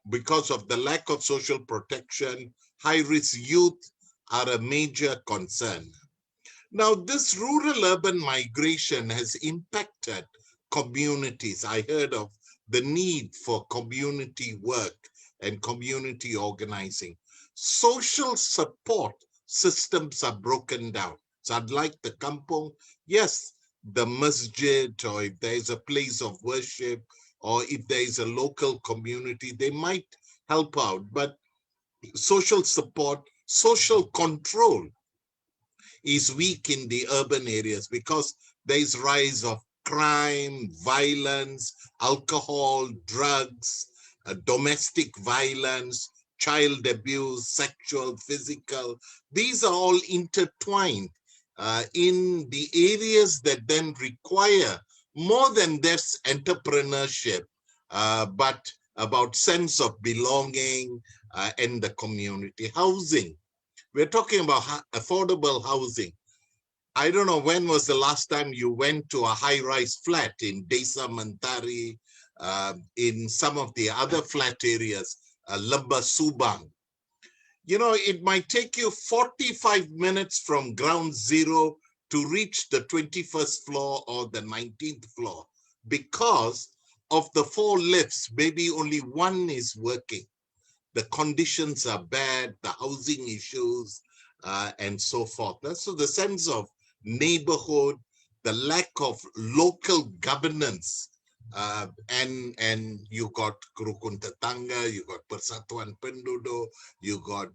Because of the lack of social protection, high-risk youth are a major concern. Now, this rural-urban migration has impacted communities. I heard of the need for community work and community organizing. Social support systems are broken down. So unlike the kampong, yes, the masjid, or if there is a place of worship, or if there is a local community, they might help out. But social support, social control is weak in the urban areas because there is rise of crime, violence, alcohol, drugs, domestic violence, child abuse, sexual, physical. These are all intertwined in the areas that then require more than this entrepreneurship, but about sense of belonging in the community. Housing. We're talking about affordable housing. I don't know when was the last time you went to a high-rise flat in Desa Mentari, in some of the other flat areas, Lembah Subang. You know, it might take you 45 minutes from ground zero to reach the 21st floor or the 19th floor because of the 4 lifts, maybe only 1 is working. The conditions are bad, the housing issues, and so forth. So the sense of neighborhood, the lack of local governance and you got Rukun Tetangga, you got Persatuan Penduduk, you got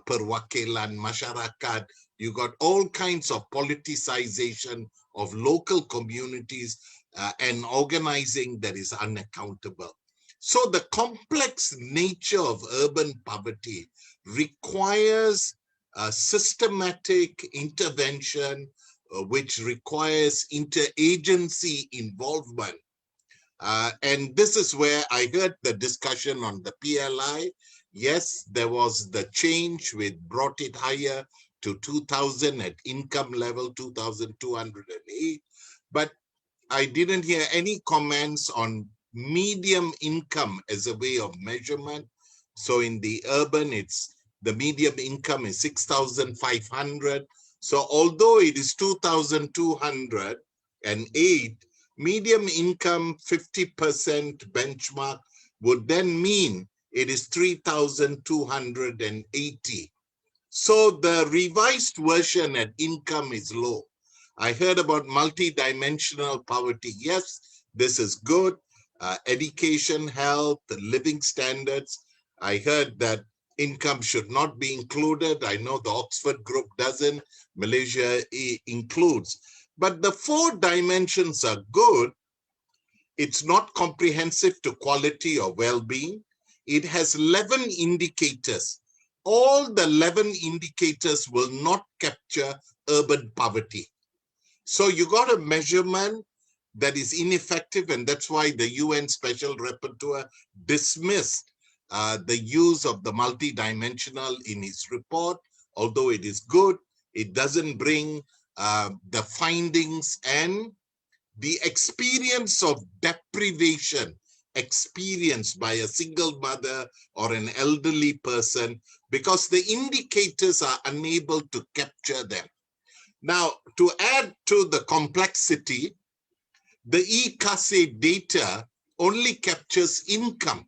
Perwakilan Masyarakat, you got all kinds of politicization of local communities and organizing that is unaccountable. So the complex nature of urban poverty requires systematic intervention, which requires interagency involvement. And this is where I heard the discussion on the PLI. Yes, there was the change which brought it higher to 2,000 at income level, 2,208. But I didn't hear any comments on medium income as a way of measurement. So in the urban, the medium income is 6,500. So although it is 2,208, medium income 50% benchmark would then mean it is 3,280. So the revised version at income is low. I heard about multi-dimensional poverty. Yes, this is good. Education, health, living standards. I heard that income should not be included. I know the Oxford group doesn't. Malaysia includes. But the 4 dimensions are good. It's not comprehensive to quality or well-being. It has 11 indicators. All the 11 indicators will not capture urban poverty. So you got a measurement that is ineffective, and that's why the UN Special Rapporteur dismissed the use of the multidimensional in his report. Although it is good, it doesn't bring the findings and the experience of deprivation experienced by a single mother or an elderly person, because the indicators are unable to capture them. Now, to add to the complexity, the eKase data only captures income.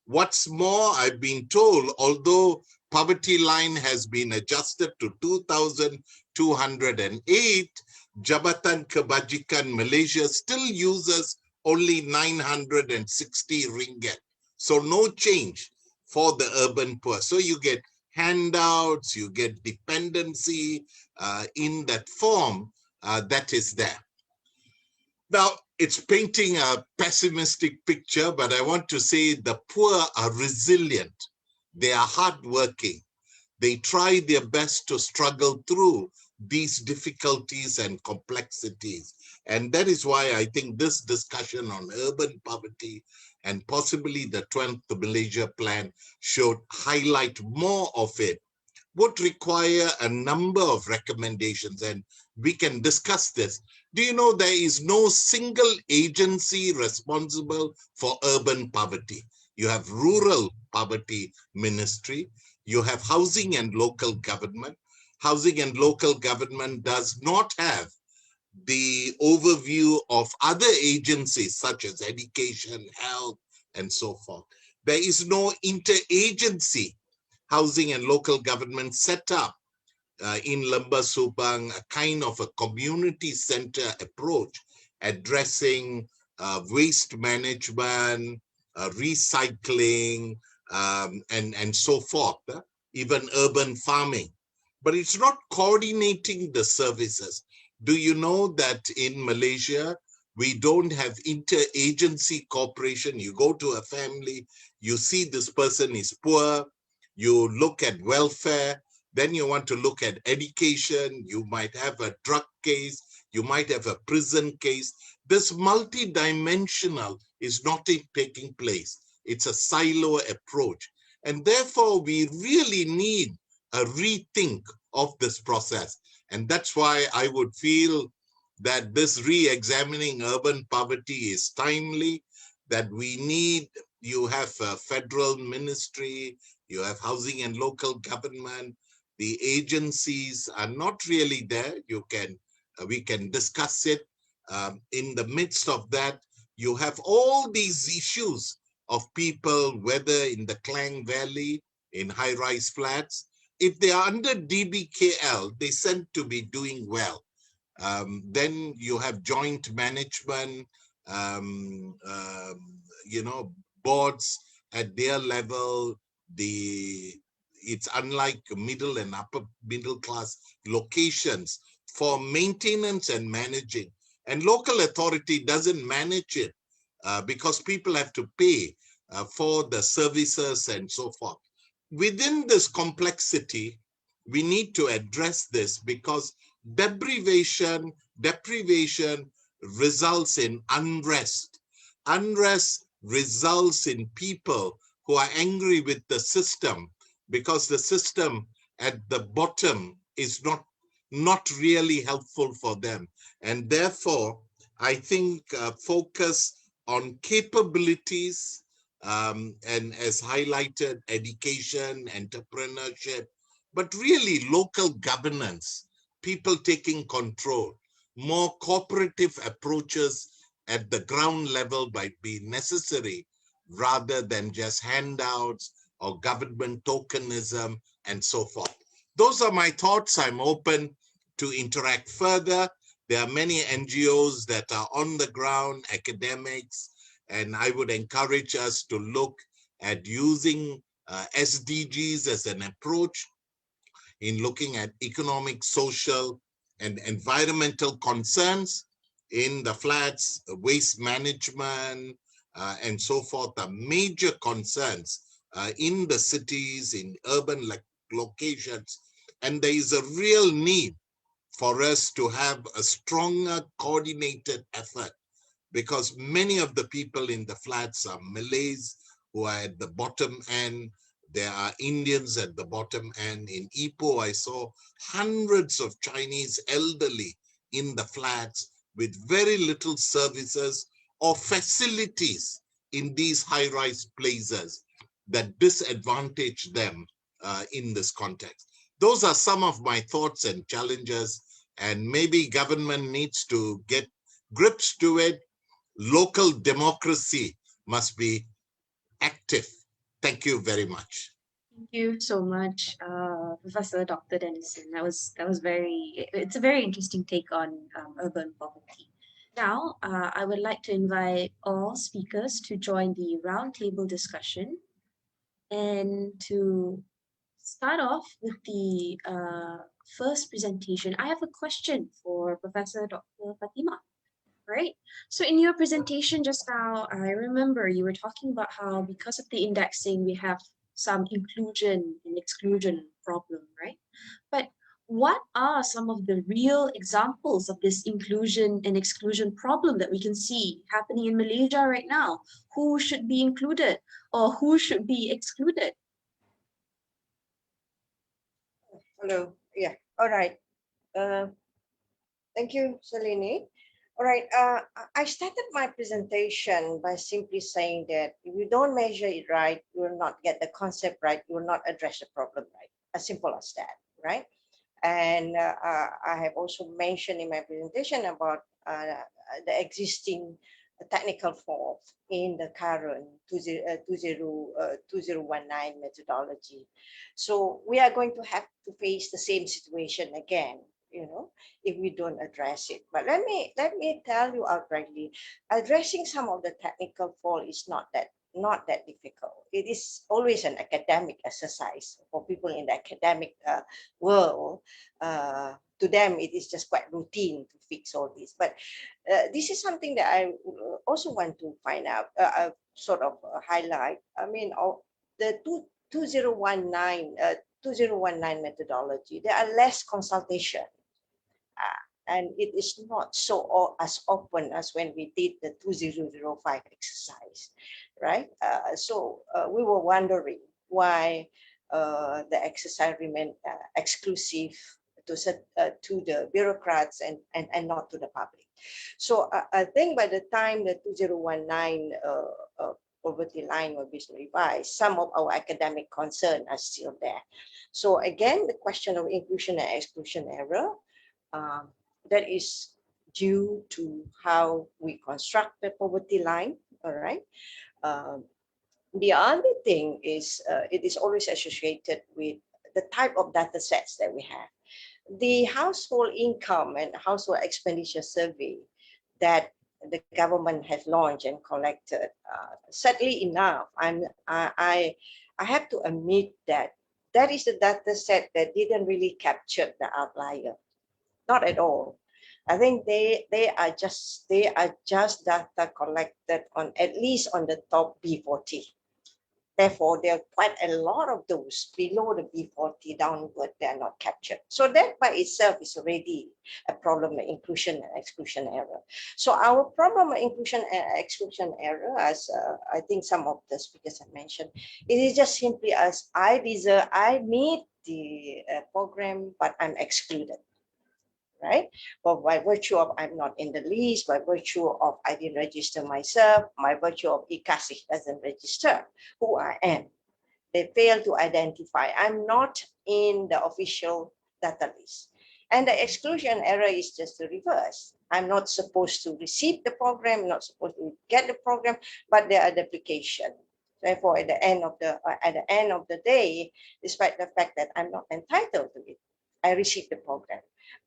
What's more, I've been told, although poverty line has been adjusted to 2,208, Jabatan Kebajikan Malaysia still uses only 960 ringgit. So no change for the urban poor. So you get handouts, you get dependency in that form that is there. Now, it's painting a pessimistic picture, but I want to say the poor are resilient. They are hardworking. They try their best to struggle through these difficulties and complexities. And that is why I think this discussion on urban poverty and possibly the 12th Malaysia plan should highlight more of it, would require a number of recommendations, and we can discuss this. Do you know there is no single agency responsible for urban poverty? You have Rural Poverty Ministry, you have Housing and Local Government. Housing and Local Government does not have the overview of other agencies such as education, health, and so forth. There is no interagency Housing and Local Government set up in Lembah Subang, a kind of a community center approach addressing waste management, recycling, and so forth, even urban farming. But it's not coordinating the services. Do you know that in Malaysia, we don't have interagency cooperation? You go to a family, you see this person is poor, you look at welfare, then you want to look at education, you might have a drug case, you might have a prison case. This multidimensional is not taking place. It's a silo approach. And therefore, we really need a rethink of this process. And that's why I would feel that this re-examining urban poverty is timely, that we need, you have a federal ministry, you have Housing and Local Government, the agencies are not really there. We can discuss it. In the midst of that, you have all these issues of people, whether in the Klang Valley, in high-rise flats. If they are under DBKL, they tend to be doing well. Then you have joint management, you know, boards at their level. It's unlike middle and upper middle class locations for maintenance and managing. And local authority doesn't manage it because people have to pay for the services and so forth. Within this complexity, we need to address this because deprivation results in unrest. Unrest results in people who are angry with the system because the system at the bottom is not really helpful for them. And therefore, I think focus on capabilities and as highlighted, education, entrepreneurship, but really local governance, people taking control, more cooperative approaches at the ground level might be necessary rather than just handouts or government tokenism and so forth. Those are my thoughts. I'm open to interact further. There are many NGOs that are on the ground, academics, and I would encourage us to look at using SDGs as an approach in looking at economic, social, and environmental concerns in the flats, waste management, and so forth are major concerns in the cities, in urban locations. And there is a real need for us to have a stronger coordinated effort because many of the people in the flats are Malays who are at the bottom end. There are Indians at the bottom end. In Ipoh, I saw hundreds of Chinese elderly in the flats with very little services or facilities in these high-rise places that disadvantage them in this context. Those are some of my thoughts and challenges, and maybe government needs to get grips to it. Local democracy must be active. Thank you very much. Thank you so much, Professor Dr. Denison. It's a very interesting take on urban poverty. Now, I would like to invite all speakers to join the roundtable discussion. And to start off with the first presentation, I have a question for Professor Dr. Fatimah. Right. So in your presentation just now, I remember you were talking about how because of the indexing, we have some inclusion and exclusion problem, right? But what are some of the real examples of this inclusion and exclusion problem that we can see happening in Malaysia right now? Who should be included or who should be excluded? Hello. Yeah. All right. Thank you, Salini. All right. I started my presentation by simply saying that if you don't measure it right, you will not get the concept right. You will not address the problem right. As simple as that, right? And I have also mentioned in my presentation about the existing technical fault in the current 2019 methodology. So we are going to have to face the same situation again, you know, if we don't address it. But let me tell you outrightly, addressing some of the technical fault is not that difficult. It is always an academic exercise for people in the academic world. To them, it is just quite routine to fix all this. But this is something that I also want to find out, highlight. I mean, the 2019 methodology, there are less consultation. And it is not as open as when we did the 2005 exercise, right? So we were wondering why the exercise remained exclusive to the bureaucrats and not to the public. So I think by the time the 2019 poverty line will be revised, some of our academic concerns are still there. So again, the question of inclusion and exclusion error, that is due to how we construct the poverty line, all right? The other thing is it is always associated with the type of data sets that we have. The household income and household expenditure survey that the government has launched and collected. Sadly enough, I have to admit that that is a data set that didn't really capture the outlier, not at all. I think they are just data collected on at least on the top B40. Therefore, there are quite a lot of those below the B40 downward, they are not captured. So that by itself is already a problem of inclusion and exclusion error. So our problem of inclusion and exclusion error, as I think some of the speakers have mentioned, it is just simply as I meet the program, but I'm excluded. Right? But by virtue of I'm not in the list, by virtue of I didn't register myself, by virtue of ICASI doesn't register who I am. They fail to identify. I'm not in the official data list. And the exclusion error is just the reverse. I'm not supposed to receive the program, not supposed to get the program, but there are duplication. Therefore, at the end of the day, despite the fact that I'm not entitled to it, I receive the program.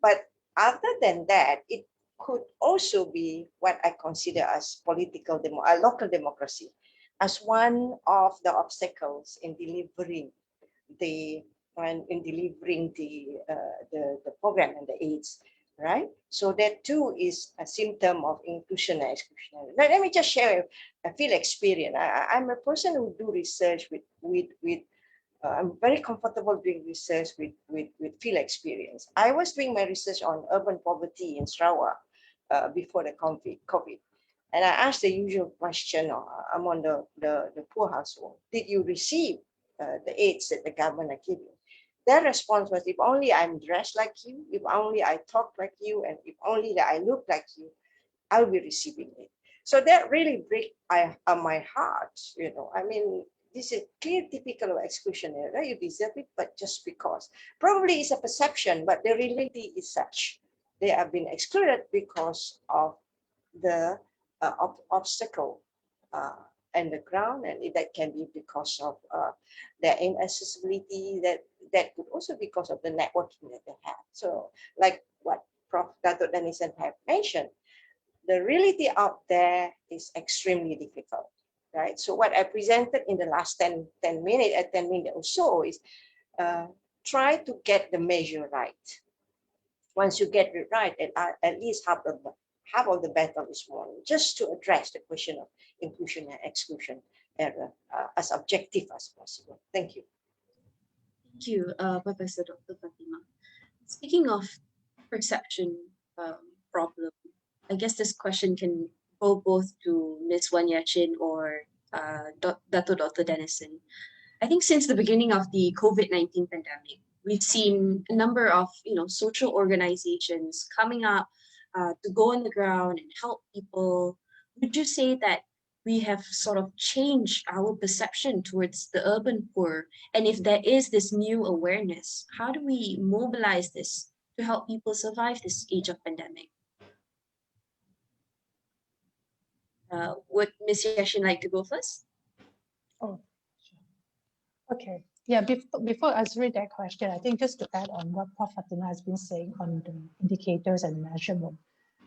But other than that, it could also be what I consider as local democracy, as one of the obstacles in delivering the program and the aids, right? So that too is a symptom of inclusion and exclusion. Let me just share a field experience. I'm a person who do research with I'm very comfortable doing research with field experience. I was doing my research on urban poverty in Sarawak before the COVID. And I asked the usual question among the poor household: did you receive the aids that the government are giving? Their response was, if only I'm dressed like you, if only I talk like you, and if only that I look like you, I'll be receiving it. So that really breaks my heart, you know. I mean, this is clear typical of exclusion error. You deserve it, but just because. Probably it's a perception, but the reality is such. They have been excluded because of the obstacle and the ground, and that can be because of their inaccessibility, that could also be because of the networking that they have. So like what Prof. Datuk Denison have mentioned, the reality out there is extremely difficult. Right. So what I presented in the last 10 minutes or so is try to get the measure right. Once you get it right, at least half of the battle is won, just to address the question of inclusion and exclusion error as objective as possible. Thank you. Thank you, Professor Dr. Fatimah. Speaking of perception problem, I guess this question can go both to Ms. Wanya Chin or Datuk Dr. Denison. I think since the beginning of the COVID-19 pandemic, we've seen a number of social organizations coming up to go on the ground and help people. Would you say that we have sort of changed our perception towards the urban poor? And if there is this new awareness, how do we mobilize this to help people survive this age of pandemic? Would Ms. Yashin like to go first? Oh, sure. Okay. Yeah, before answering that question, I think just to add on what Prof. Fatimah has been saying on the indicators and measurement,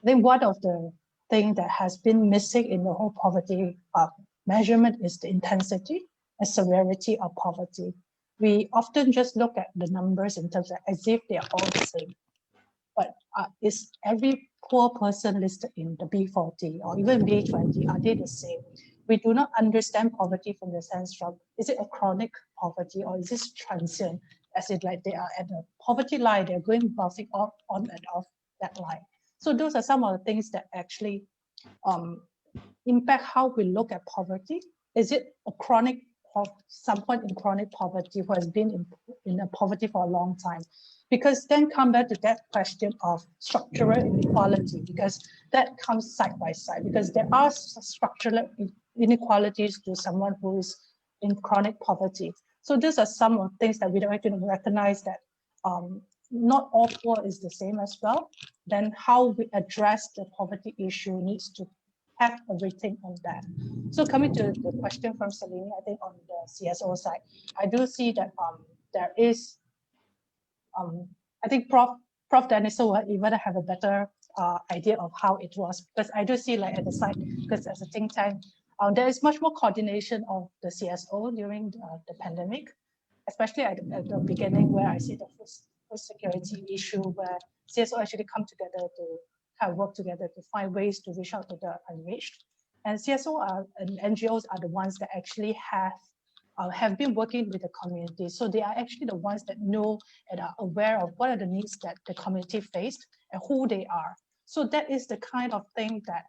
I think one of the things that has been missing in the whole poverty measurement is the intensity and severity of poverty. We often just look at the numbers in terms of as if they are all the same. But is every poor person listed in the B40 or even B20, are they the same? We do not understand poverty from the sense of, is it a chronic poverty or is this transient? As if like they are at the poverty line, they're going bouncing off on and off that line. So those are some of the things that actually impact how we look at poverty. Is it a chronic, someone in chronic poverty who has been in poverty for a long time? Because then come back to that question of structural inequality, because that comes side by side, because there are structural inequalities to someone who is in chronic poverty. So these are some of the things that we don't recognize, that not all poor is the same as well. Then how we address the poverty issue needs to have a rethink on that. So coming to the question from Salini, I think on the CSO side, I do see that there is, I think Prof Prof. Denison will even have a better idea of how it was, because I do see like at the site, because as a think tank, there is much more coordination of the CSO during the pandemic, especially at the beginning where I see the food security issue where CSO actually come together to kind of work together to find ways to reach out to the unreached. And CSO and NGOs are the ones that actually have been working with the community. So they are actually the ones that know and are aware of what are the needs that the community faced and who they are. So that is the kind of thing that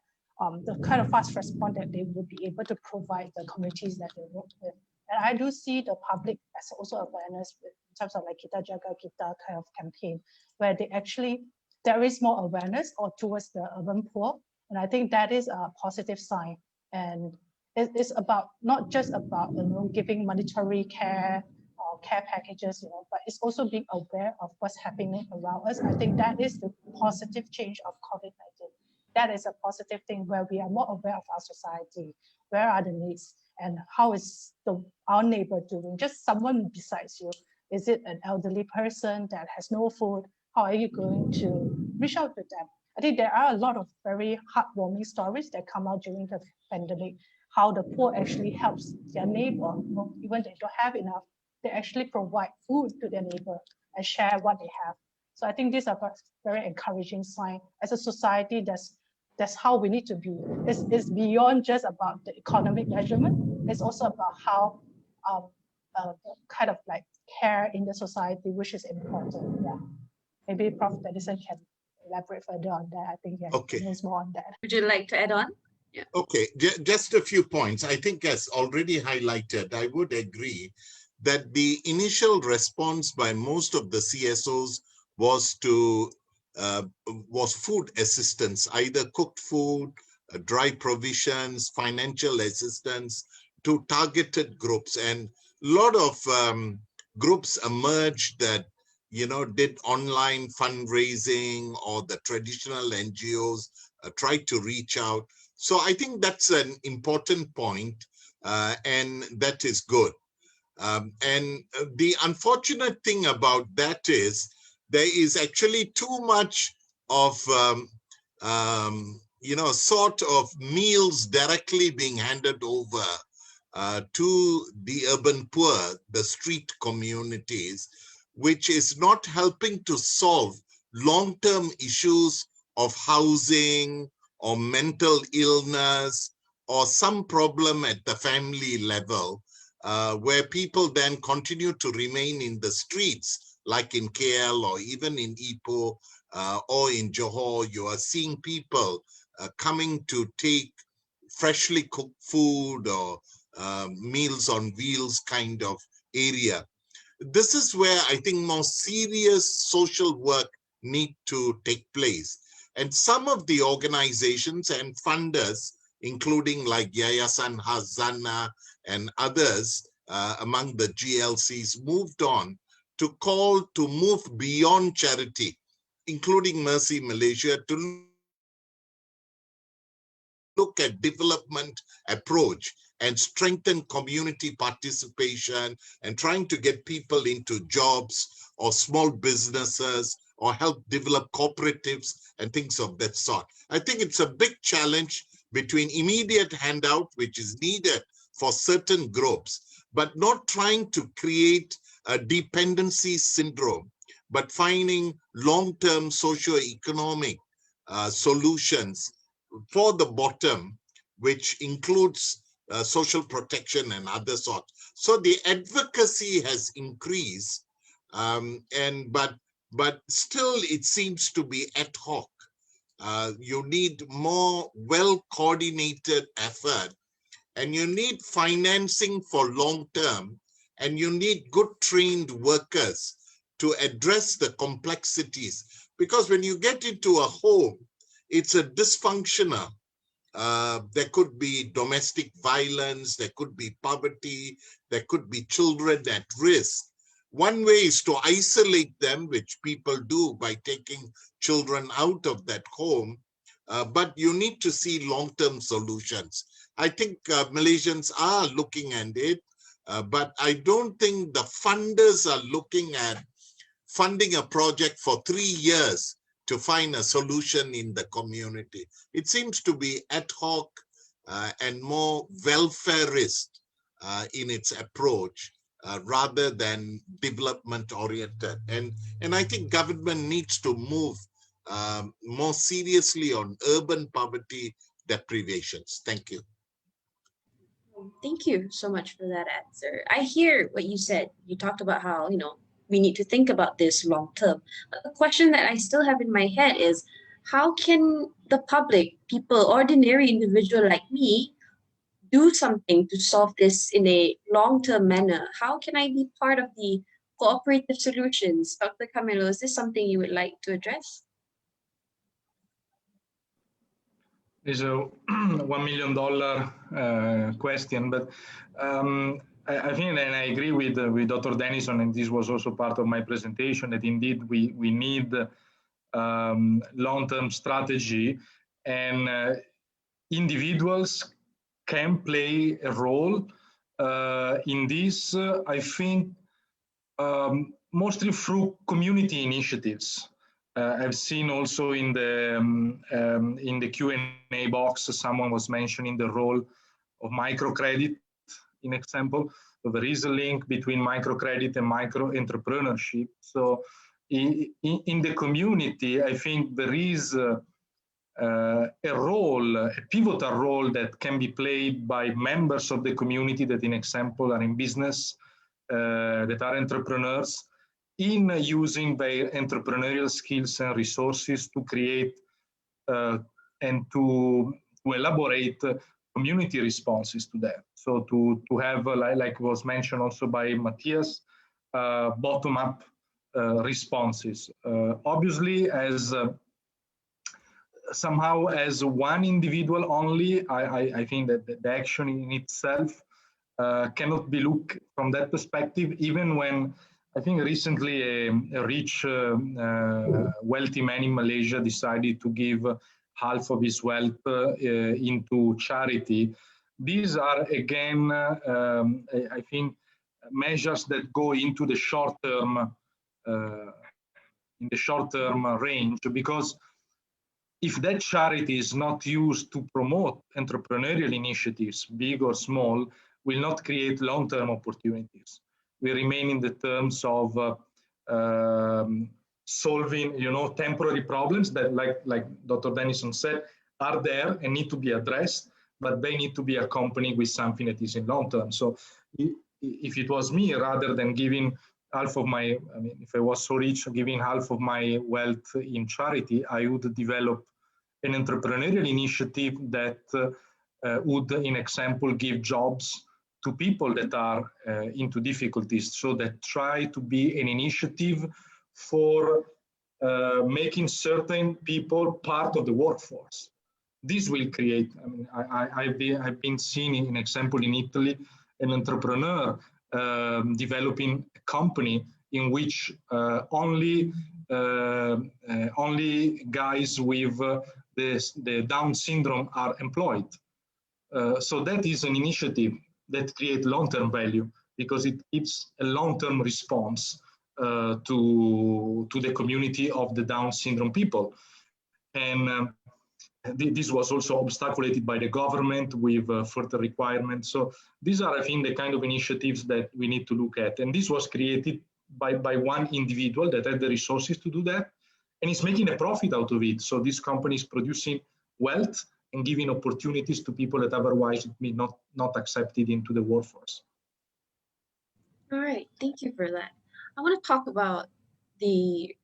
the kind of fast response that they would be able to provide the communities that they work with. And I do see the public as also awareness in terms of like Kita Jaga Kita kind of campaign, where they actually, there is more awareness or towards the urban poor. And I think that is a positive sign. And it's about not just about giving monetary care or care packages, but it's also being aware of what's happening around us. I think that is the positive change of COVID-19. That is a positive thing where we are more aware of our society. Where are the needs and how is our neighbor doing? Just someone besides you. Is it an elderly person that has no food? How are you going to reach out to them? I think there are a lot of very heartwarming stories that come out during the pandemic, how the poor actually helps their neighbor, even they don't have enough, they actually provide food to their neighbor and share what they have. So I think these are very encouraging sign. As a society, that's how we need to be. It's beyond just about the economic measurement. It's also about how kind of like care in the society, which is important. Yeah, maybe Prof. Denison can elaborate further on that. I think he knows more on that. Would you like to add on? Yeah. Okay, just a few points. I think as already highlighted, I would agree that the initial response by most of the CSOs was food assistance, either cooked food, dry provisions, financial assistance to targeted groups. And a lot of groups emerged that, did online fundraising, or the traditional NGOs tried to reach out. So I think that's an important point, and that is good. And the unfortunate thing about that is there is actually too much of, sort of meals directly being handed over to the urban poor, the street communities, which is not helping to solve long-term issues of housing or mental illness or some problem at the family level, where people then continue to remain in the streets, like in KL or even in Ipoh or in Johor. You are seeing people coming to take freshly cooked food or meals on wheels kind of area. This is where I think more serious social work need to take place. And some of the organizations and funders, including like Yayasan Hazana and others among the GLCs, moved on to call to move beyond charity, including Mercy Malaysia, to look at development approach and strengthen community participation and trying to get people into jobs or small businesses or help develop cooperatives and things of that sort. I think it's a big challenge between immediate handout, which is needed for certain groups, but not trying to create a dependency syndrome, but finding long-term socio-economic solutions for the bottom, which includes social protection and other sorts. So the advocacy has increased, but still it seems to be ad hoc. You need more well-coordinated effort, and you need financing for long-term, and you need good trained workers to address the complexities. Because when you get into a home, it's a dysfunctional. There could be domestic violence, there could be poverty, there could be children at risk. One way is to isolate them, which people do by taking children out of that home, but you need to see long-term solutions. I think Malaysians are looking at it, but I don't think the funders are looking at funding a project for 3 years to find a solution in the community. It seems to be ad hoc and more welfarist in its approach rather than development oriented. And I think government needs to move more seriously on urban poverty deprivations. Thank you. Thank you so much for that answer. I hear what you said. You talked about how, we need to think about this long term. But the question that I still have in my head is, how can the public, people, ordinary individual like me, do something to solve this in a long-term manner? How can I be part of the cooperative solutions? Dr. Carmelo, is this something you would like to address? It's a $1 million question, but I think, and I agree with Dr. Denison, and this was also part of my presentation, that indeed we need long-term strategy, and individuals can play a role in this, I think, mostly through community initiatives. I've seen also in the Q&A box, someone was mentioning the role of microcredit, in example. So there is a link between microcredit and micro-entrepreneurship. So in the community, I think there is a role, a pivotal role that can be played by members of the community that, in example, are in business, that are entrepreneurs, in using their entrepreneurial skills and resources to create and to elaborate community responses to that. So to have, like was mentioned also by Matthias, bottom-up responses. Obviously, as somehow as one individual only, I think that the action in itself cannot be looked from that perspective, even when I think recently a rich, wealthy man in Malaysia decided to give half of his wealth into charity. These are, again, I think, measures that go into the short-term, in the short-term range, because if that charity is not used to promote entrepreneurial initiatives, big or small, will not create long-term opportunities. We remain in the terms of solving, temporary problems that, like Dr. Denison said, are there and need to be addressed, but they need to be accompanied with something that is in long term. So if it was me, rather than giving half of my, if I was so rich, giving half of my wealth in charity, I would develop an entrepreneurial initiative that would, in example, give jobs to people that are into difficulties, so that try to be an initiative for making certain people part of the workforce. This will create, I've been seeing an example in Italy, an entrepreneur developing a company in which only guys with the Down syndrome are employed. So that is an initiative that create long-term value, because it gives a long-term response to the community of the Down syndrome people. And this was also obstaculated by the government with further requirements. So these are, I think, the kind of initiatives that we need to look at. And this was created by one individual that had the resources to do that, and is making a profit out of it. So this company is producing wealth and giving opportunities to people that otherwise would be not accepted into the workforce. All right, thank you for that. I want to talk about the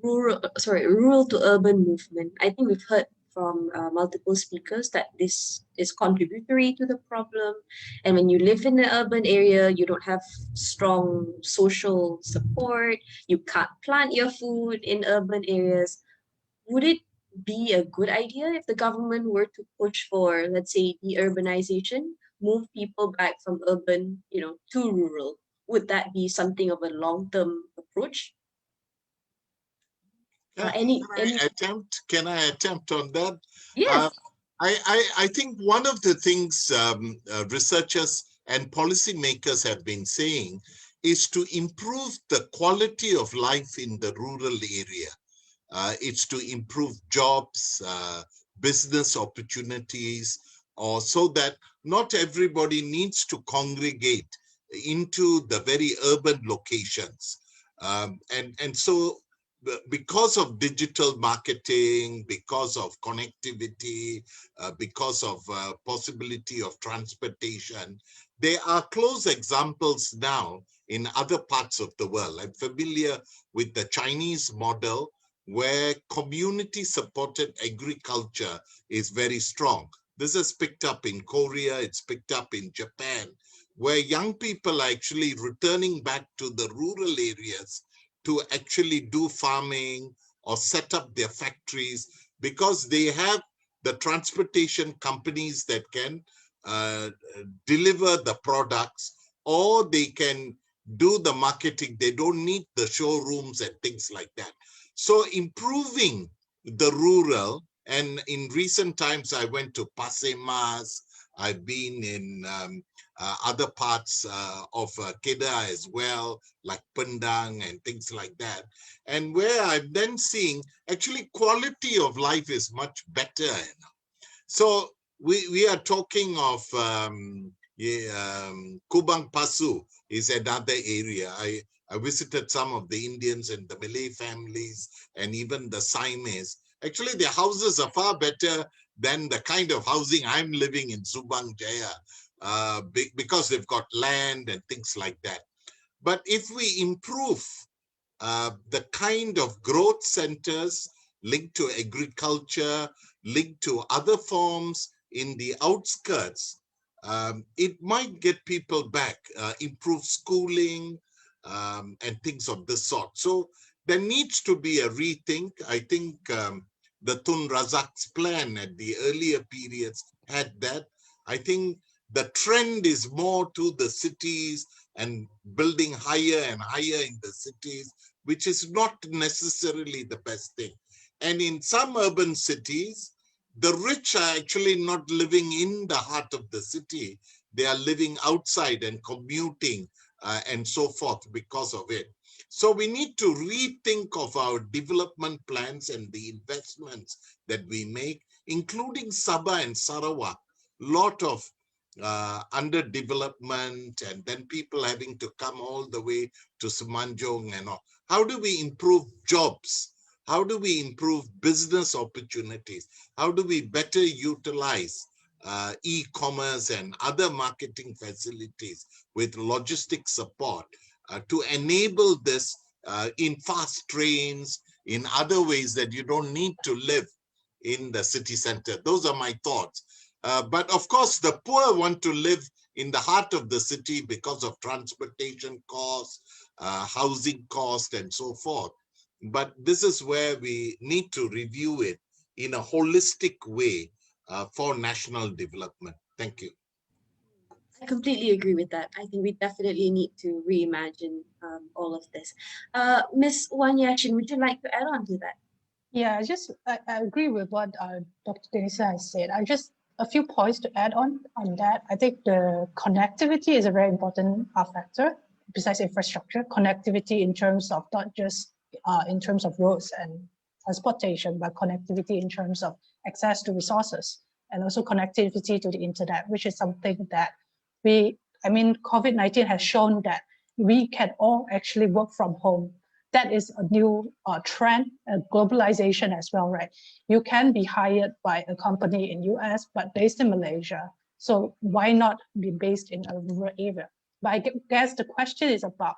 rural to urban movement. I think we've heard from multiple speakers that this is contributory to the problem. And when you live in an urban area, you don't have strong social support, you can't plant your food in urban areas. Would it be a good idea if the government were to push for, let's say, deurbanization, move people back from urban, to rural? Would that be something of a long-term approach? Can I attempt on that? Yes. I think one of the things researchers and policymakers have been saying is to improve the quality of life in the rural area. It's to improve jobs, business opportunities, or so that not everybody needs to congregate into the very urban locations. And so because of digital marketing, because of connectivity, because of possibility of transportation, there are close examples now in other parts of the world. I'm familiar with the Chinese model where community-supported agriculture is very strong. This is picked up in Korea, it's picked up in Japan, where young people are actually returning back to the rural areas to actually do farming or set up their factories because they have the transportation companies that can deliver the products, or they can do the marketing. They don't need the showrooms and things like that. So improving the rural, and in recent times I went to Pasir Mas, I've been in other parts of Kedah as well, like Pendang and things like that. And where I'm then seeing actually quality of life is much better. So we are talking of Kubang Pasu is another area. I visited some of the Indians and the Malay families and even the Siamese. Actually, their houses are far better than the kind of housing I'm living in Subang Jaya, because they've got land and things like that. But if we improve the kind of growth centers linked to agriculture, linked to other forms in the outskirts, it might get people back, improve schooling, and things of this sort. So there needs to be a rethink. I think the Tun Razak's plan at the earlier periods had that. I think the trend is more to the cities and building higher and higher in the cities, which is not necessarily the best thing. And in some urban cities, the rich are actually not living in the heart of the city. They are living outside and commuting and so forth because of it. So we need to rethink of our development plans and the investments that we make, including Sabah and Sarawak. Lot of underdevelopment, and then people having to come all the way to Semenanjung and all. How do we improve jobs? How do we improve business opportunities? How do we better utilize e-commerce and other marketing facilities with logistic support to enable this in fast trains, in other ways that you don't need to live in the city center? Those are my thoughts. But of course, the poor want to live in the heart of the city because of transportation costs, housing costs, and so forth. But this is where we need to review it in a holistic way for national development. Thank you. I completely agree with that. I think we definitely need to reimagine all of this. Ms. Wan Yashin, would you like to add on to that? Yeah, I agree with what Dr. Denison has said. A few points to add on that. I think the connectivity is a very important factor besides infrastructure. Connectivity in terms of not just in terms of roads and transportation, but connectivity in terms of access to resources and also connectivity to the internet, which is something that COVID-19 has shown that we can all actually work from home. That is a new trend, globalization as well, right? You can be hired by a company in US, but based in Malaysia. So why not be based in a rural area? But I guess the question is about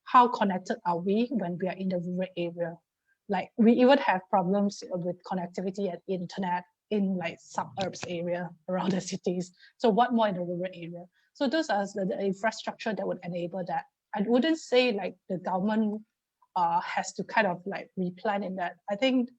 how connected are we when we are in the rural area? Like we even have problems with connectivity and internet in like suburbs area around the cities. So what more in the rural area? So those are the infrastructure that would enable that. I wouldn't say like the government has to kind of like replan in that. I think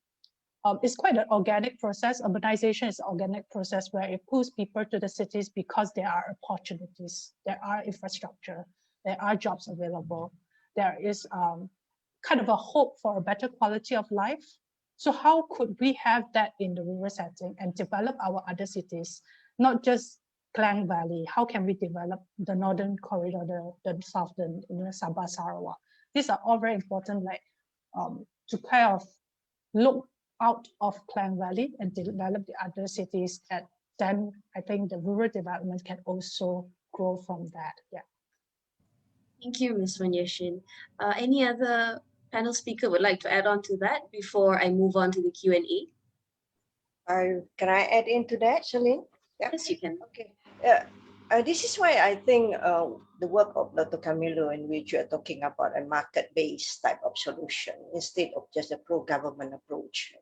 it's quite an organic process. Urbanization is an organic process where it pulls people to the cities because there are opportunities, there are infrastructure, there are jobs available. There is kind of a hope for a better quality of life. So how could we have that in the rural setting and develop our other cities, not just Klang Valley? How can we develop the northern corridor, the southern, Sabah, Sarawak? These are all very important, like to kind of look out of Klang Valley and develop the other cities. And then I think the rural development can also grow from that. Yeah. Thank you, Ms. Vanheusden. Any other panel speaker would like to add on to that before I move on to the Q&A? Can I add into that, Celine? Yeah. Yes, you can. Okay. This is why I think the work of Dr. Carmelo, in which you are talking about a market-based type of solution instead of just a pro-government approach,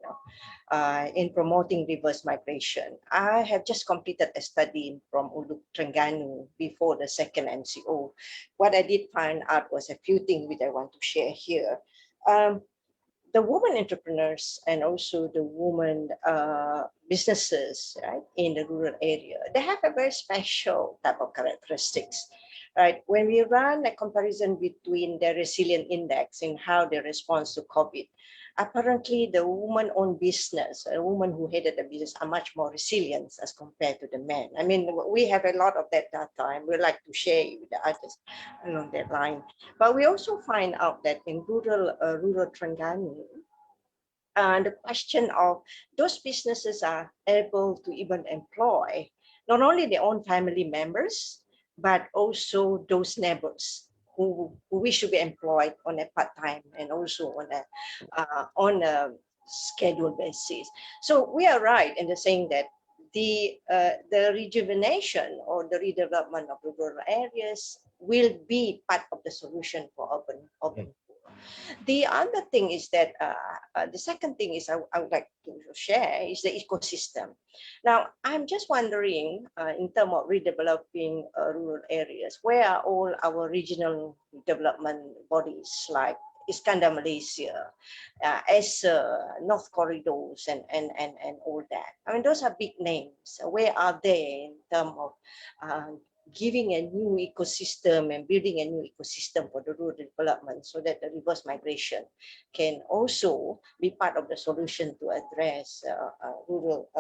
in promoting reverse migration. I have just completed a study from Uluk Terengganu before the second MCO. What I did find out was a few things which I want to share here. The women entrepreneurs and also the women businesses, right, in the rural area, they have a very special type of characteristics, right? When we run a comparison between the resilient index and how they respond to COVID, apparently the woman-owned business, a woman who headed the business, are much more resilient as compared to the men. I mean, we have a lot of that data and we like to share it with the others along that line. But we also find out that in rural Terengganu, the question of those businesses are able to even employ not only their own family members, but also those neighbors who wish to be employed on a part-time and also on a scheduled basis. So we are right in the saying that the rejuvenation or the redevelopment of rural areas will be part of the solution for urban poor. The other thing is that the second thing is I would like to share is the ecosystem. Now, I'm just wondering in terms of redeveloping rural areas, where are all our regional development bodies like Iskandar Malaysia, North Corridors, and all that? I mean, those are big names. Where are they in terms of giving a new ecosystem and building a new ecosystem for the rural development so that the reverse migration can also be part of the solution to address rural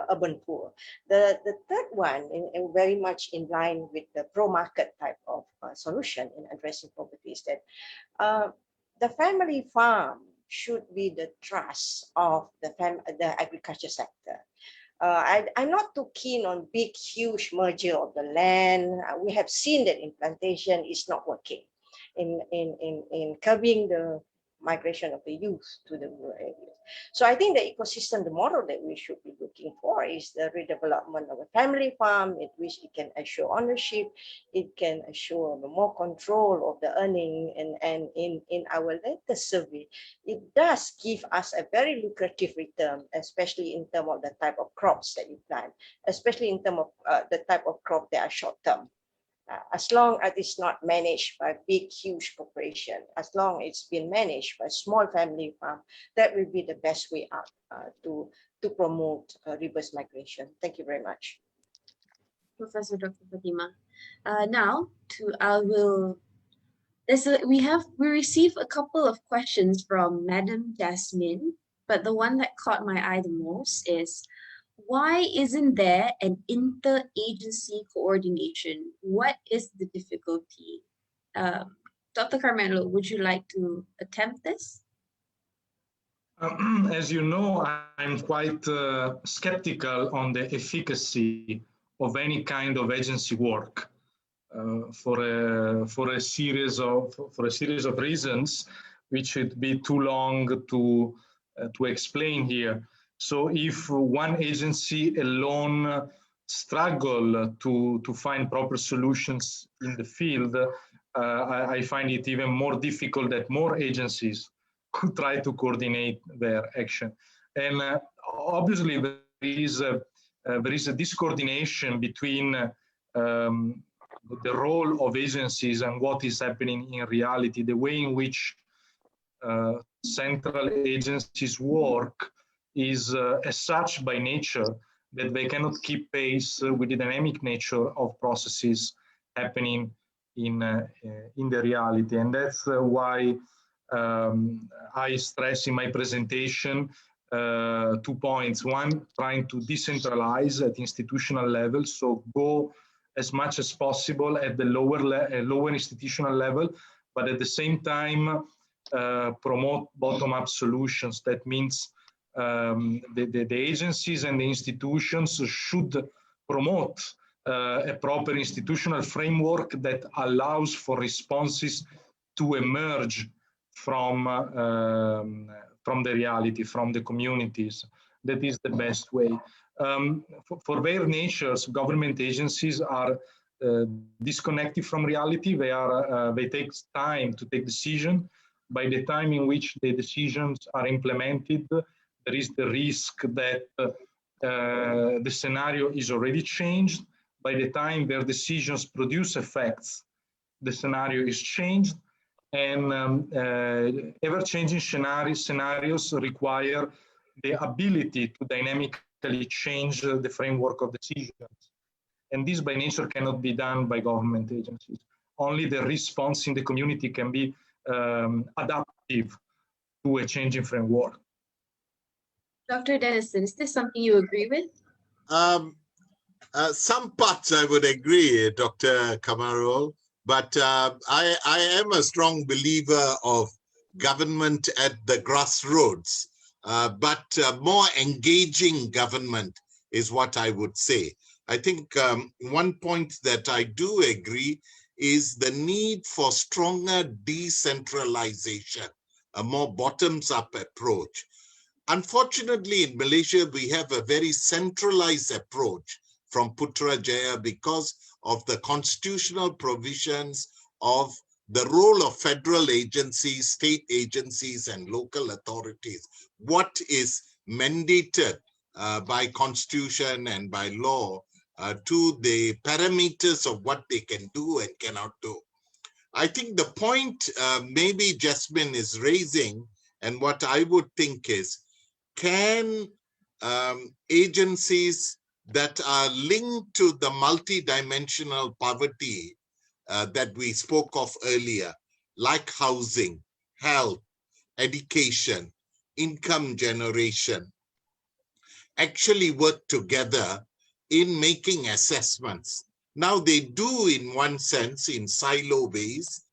urban poor. The third one, very much in line with the pro-market type of solution in addressing poverty, is that the family farm should be the trust of the agriculture sector. I'm not too keen on big, huge merger of the land. We have seen that in plantation is not working in curbing the migration of the youth to the rural areas. So I think the ecosystem, the model that we should be looking for is the redevelopment of a family farm in which it can assure ownership, it can assure more control of the earning, and in our latest survey, it does give us a very lucrative return, especially in terms of the type of crops that you plant, especially in terms of the type of crop that are short-term. As long as it's not managed by big, huge corporation, as long as it's been managed by small family farm, that will be the best way out to promote reverse migration. Thank you very much. Professor Dr. Fatimah. We received a couple of questions from Madam Jasmine, but the one that caught my eye the most is, why isn't there an inter-agency coordination? What is the difficulty? Dr. Carmelo, would you like to attempt this? As you know, I'm quite skeptical on the efficacy of any kind of agency work for a series of reasons, which would be too long to explain here. So if one agency alone struggle to find proper solutions in the field, I find it even more difficult that more agencies could try to coordinate their action. And obviously there is a discoordination between the role of agencies and what is happening in reality, the way in which central agencies work is as such by nature that they cannot keep pace with the dynamic nature of processes happening in the reality. And that's why I stress in my presentation 2 points. One, trying to decentralize at institutional level, so go as much as possible at the lower institutional level, but at the same time promote bottom-up solutions. That means the agencies and the institutions should promote a proper institutional framework that allows for responses to emerge from the reality, from the communities. That is the best way. For their natures, government agencies are disconnected from reality. They take time to take decisions. By the time in which the decisions are implemented, there is the risk that the scenario is already changed. By the time their decisions produce effects, the scenario is changed, and ever-changing scenarios require the ability to dynamically change the framework of decisions. And this by nature cannot be done by government agencies. Only the response in the community can be adaptive to a changing framework. Dr. Denison, is this something you agree with? Some parts I would agree, Dr. Carmelo, but I am a strong believer of government at the grassroots, but more engaging government is what I would say. I think one point that I do agree is the need for stronger decentralization, a more bottoms-up approach. Unfortunately, in Malaysia, we have a very centralized approach from Putrajaya because of the constitutional provisions of the role of federal agencies, state agencies, and local authorities. What is mandated by constitution and by law to the parameters of what they can do and cannot do. I think the point maybe Jasmine is raising, and what I would think is, can agencies that are linked to the multidimensional poverty that we spoke of earlier, like housing, health, education, income generation, actually work together in making assessments? Now they do in one sense in silo ways.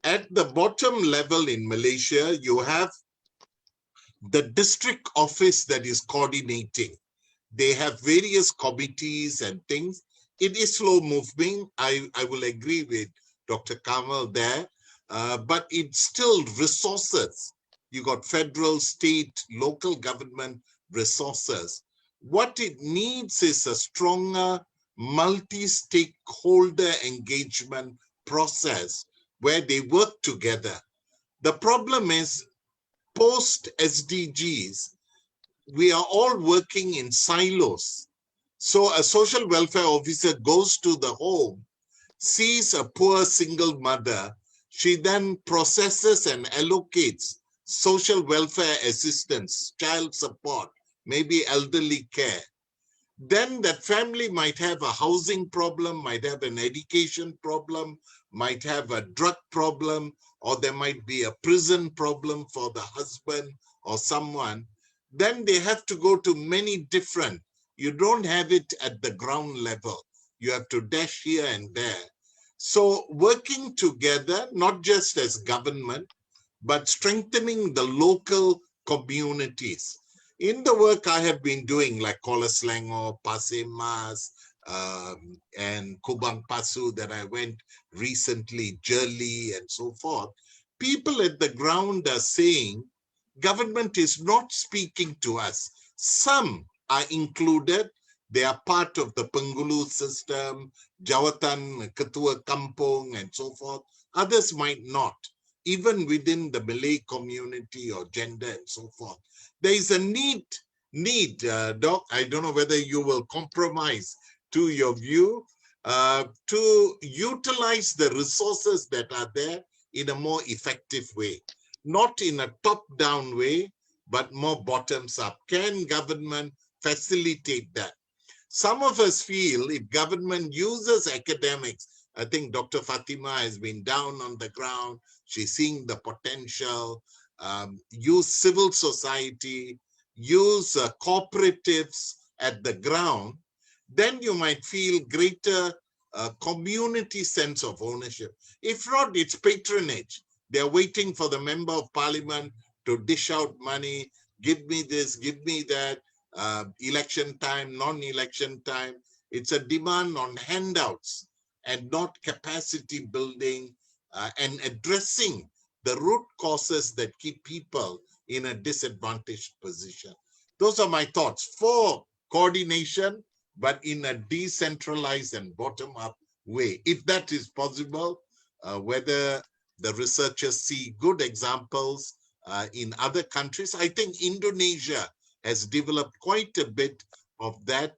At the bottom level in Malaysia, you have the district office that is coordinating. They have various committees and things. It is slow moving. I will agree with Dr. Kamal there, but it's still resources. You got federal, state, local government resources. What it needs is a stronger multi-stakeholder engagement process where they work together. The problem is post SDGs, we are all working in silos. So a social welfare officer goes to the home, sees a poor single mother, she then processes and allocates social welfare assistance, child support, maybe elderly care. Then that family might have a housing problem, might have an education problem, might have a drug problem, or there might be a prison problem for the husband or someone. Then they have to go to many different. You don't have it at the ground level. You have to dash here and there. So working together, not just as government, but strengthening the local communities. In the work I have been doing, like Kuala Selangor, Pasir Mas, and Kubang Pasu that I went recently, Jeli and so forth, people at the ground are saying, government is not speaking to us. Some are included. They are part of the Penggulu system, Jawatan, Ketua Kampung, and so forth. Others might not, even within the Malay community or gender and so forth. There is a need, Doc, I don't know whether you will compromise to your view, to utilize the resources that are there in a more effective way, not in a top-down way, but more bottoms-up. Can government facilitate that? Some of us feel if government uses academics, I think Dr. Fatimah has been down on the ground, she's seeing the potential, use civil society, use cooperatives at the ground, then you might feel greater community sense of ownership. If not, it's patronage. They're waiting for the member of parliament to dish out money, give me this, give me that, election time, non-election time. It's a demand on handouts and not capacity building and addressing the root causes that keep people in a disadvantaged position. Those are my thoughts for coordination, but in a decentralized and bottom-up way. If that is possible, whether the researchers see good examples in other countries. I think Indonesia has developed quite a bit of that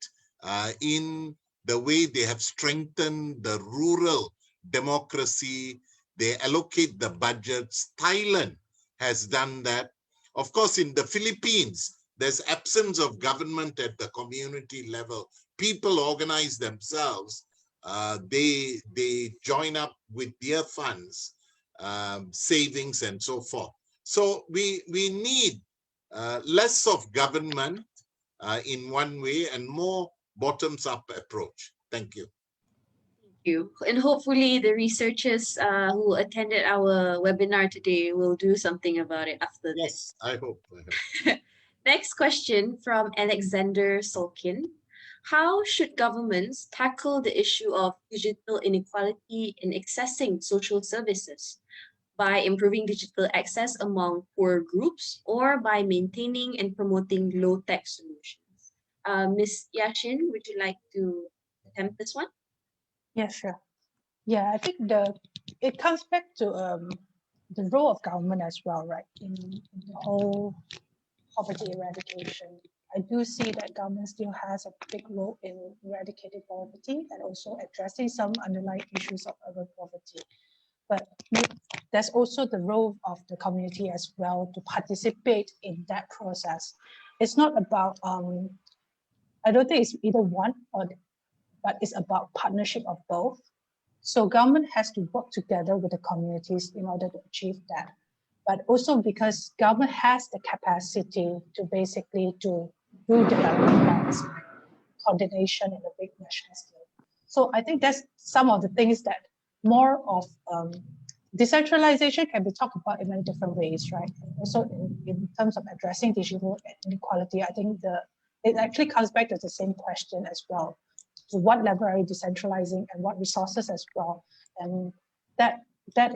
in the way they have strengthened the rural democracy. They allocate the budgets. Thailand has done that. Of course, in the Philippines, there's absence of government at the community level. People organize themselves. They join up with their funds, savings, and so forth. So we need less of government in one way and more bottoms-up approach. Thank you. Thank you. And hopefully the researchers who attended our webinar today will do something about it after this. Yes, I hope. Next question from Alexander Solkin. How should governments tackle the issue of digital inequality in accessing social services? By improving digital access among poor groups or by maintaining and promoting low-tech solutions? Ms. Yashin, would you like to attempt this one? Yeah, sure. Yeah, I think it comes back to the role of government as well, right? In the whole poverty eradication. I do see that government still has a big role in eradicating poverty and also addressing some underlying issues of urban poverty. But there's also the role of the community as well to participate in that process. It's not about, I don't think it's either one but it's about partnership of both. So government has to work together with the communities in order to achieve that. But also because government has the capacity to basically do development plans, coordination in a big national scale. So I think that's some of the things that more of decentralization can be talked about in many different ways, right? Also in terms of addressing digital inequality, I think it actually comes back to the same question as well. To what level are you decentralizing and what resources as well? And that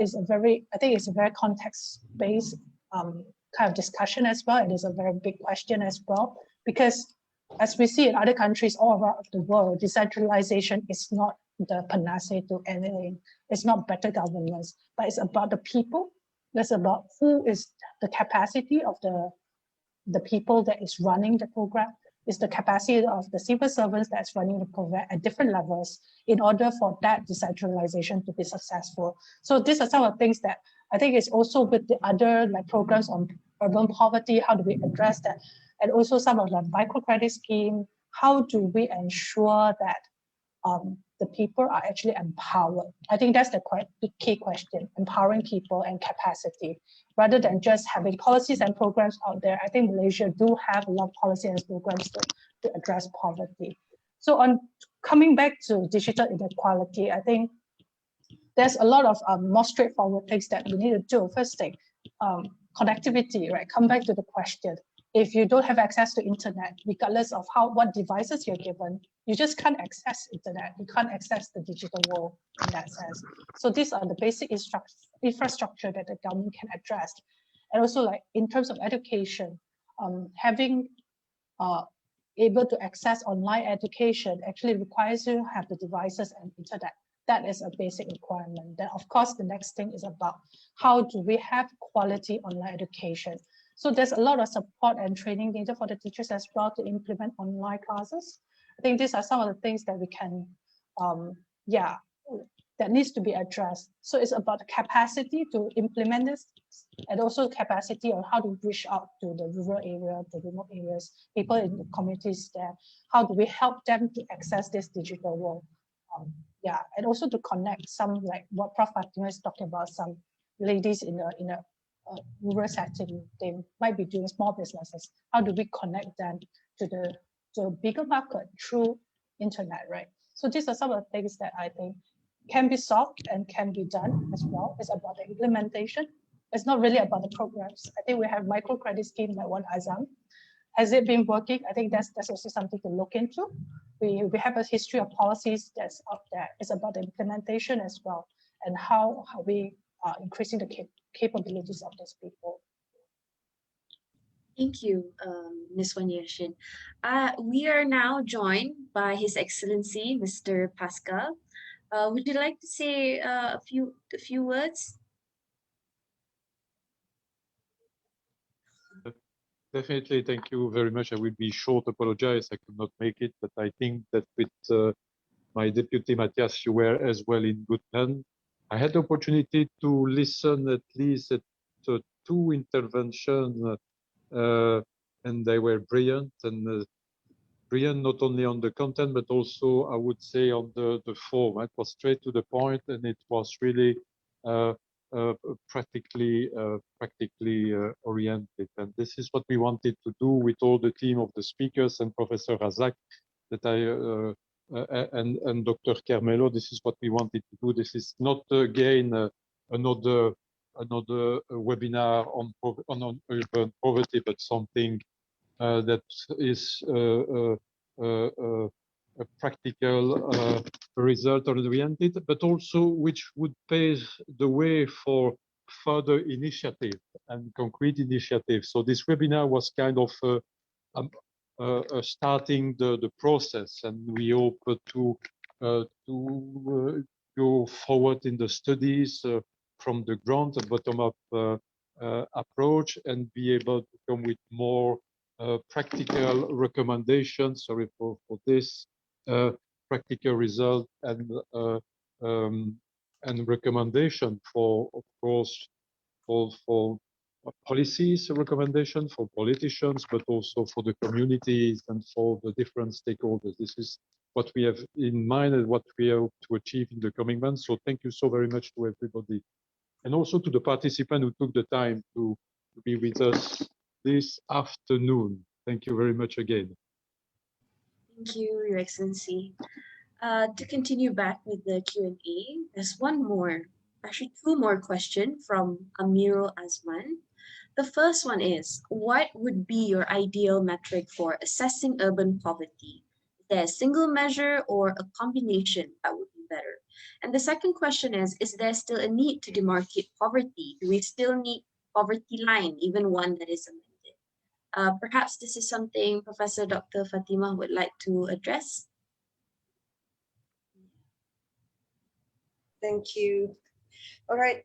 is I think it's a very context-based kind of discussion as well. It is a very big question as well, because as we see in other countries all around the world, decentralization is not the panacea to anything. It's not better governance, but it's about the people. It's about who is the capacity of the people that is running the program. It's the capacity of the civil servants that's running the program at different levels in order for that decentralization to be successful. So these are some of the things that I think is also with the other programs on urban poverty. How do we address that? And also some of the microcredit scheme. How do we ensure that the people are actually empowered? I think that's the key question, empowering people and capacity, rather than just having policies and programs out there. I think Malaysia do have a lot of policies and programs to address poverty. So on coming back to digital inequality, I think there's a lot of more straightforward things that we need to do. First thing, connectivity, right? Come back to the question. If you don't have access to internet, regardless of what devices you're given, you just can't access internet. You can't access the digital world in that sense. So these are the basic infrastructure that the government can address. And also in terms of education, having able to access online education actually requires you to have the devices and internet. That is a basic requirement. Then of course, the next thing is about how do we have quality online education. So there's a lot of support and training needed for the teachers as well to implement online classes. I think these are some of the things that we can, that needs to be addressed. So it's about the capacity to implement this and also capacity on how to reach out to the rural area, the remote areas, people in the communities there. How do we help them to access this digital world? And also to connect some, like what Prof. Fatimah is talking about, some ladies in a rural setting, they might be doing small businesses. How do we connect them to the bigger market through internet, right? So these are some of the things that I think can be solved and can be done as well. It's about the implementation. It's not really about the programs. I think we have microcredit scheme like one Azam. Has it been working? I think that's also something to look into. We have a history of policies that's out there. It's about the implementation as well, and how we are increasing the capabilities of these people. Thank you, Ms. Vanheusden. We are now joined by His Excellency, Mr. Pascal. Would you like to say a few words? Definitely, thank you very much. I will be short. Apologize, I could not make it, but I think that with my deputy Matthias, you were as well in good hands. I had the opportunity to listen at least at 2 interventions, and they were brilliant, and brilliant not only on the content, but also I would say on the form. It was straight to the point, and it was really practically oriented. And this is what we wanted to do with all the team of the speakers and Professor Razak that and Dr. Carmelo. This is what we wanted to do. This is not again another webinar on urban poverty, but something that is a practical result oriented, but also which would pave the way for further initiative and concrete initiatives. So this webinar was kind of starting the process, and we hope to go forward in the studies from the ground, a bottom-up approach, and be able to come with more practical recommendations. Sorry for this. Practical result and recommendation for, of course, for policies, recommendation for politicians, but also for the communities and for the different stakeholders. This is what we have in mind and what we hope to achieve in the coming months. So thank you so very much to everybody, and also to the participants who took the time to be with us this afternoon. Thank you very much again. Thank you, Your Excellency. To continue back with the Q&A, there's actually 2 more questions from Amirul Azman. The first one is, what would be your ideal metric for assessing urban poverty? Is there a single measure or a combination that would be better? And the second question is there still a need to demarcate poverty? Do we still need poverty line, even one that is amended? Perhaps this is something Professor Dr. Fatimah would like to address. Thank you. All right.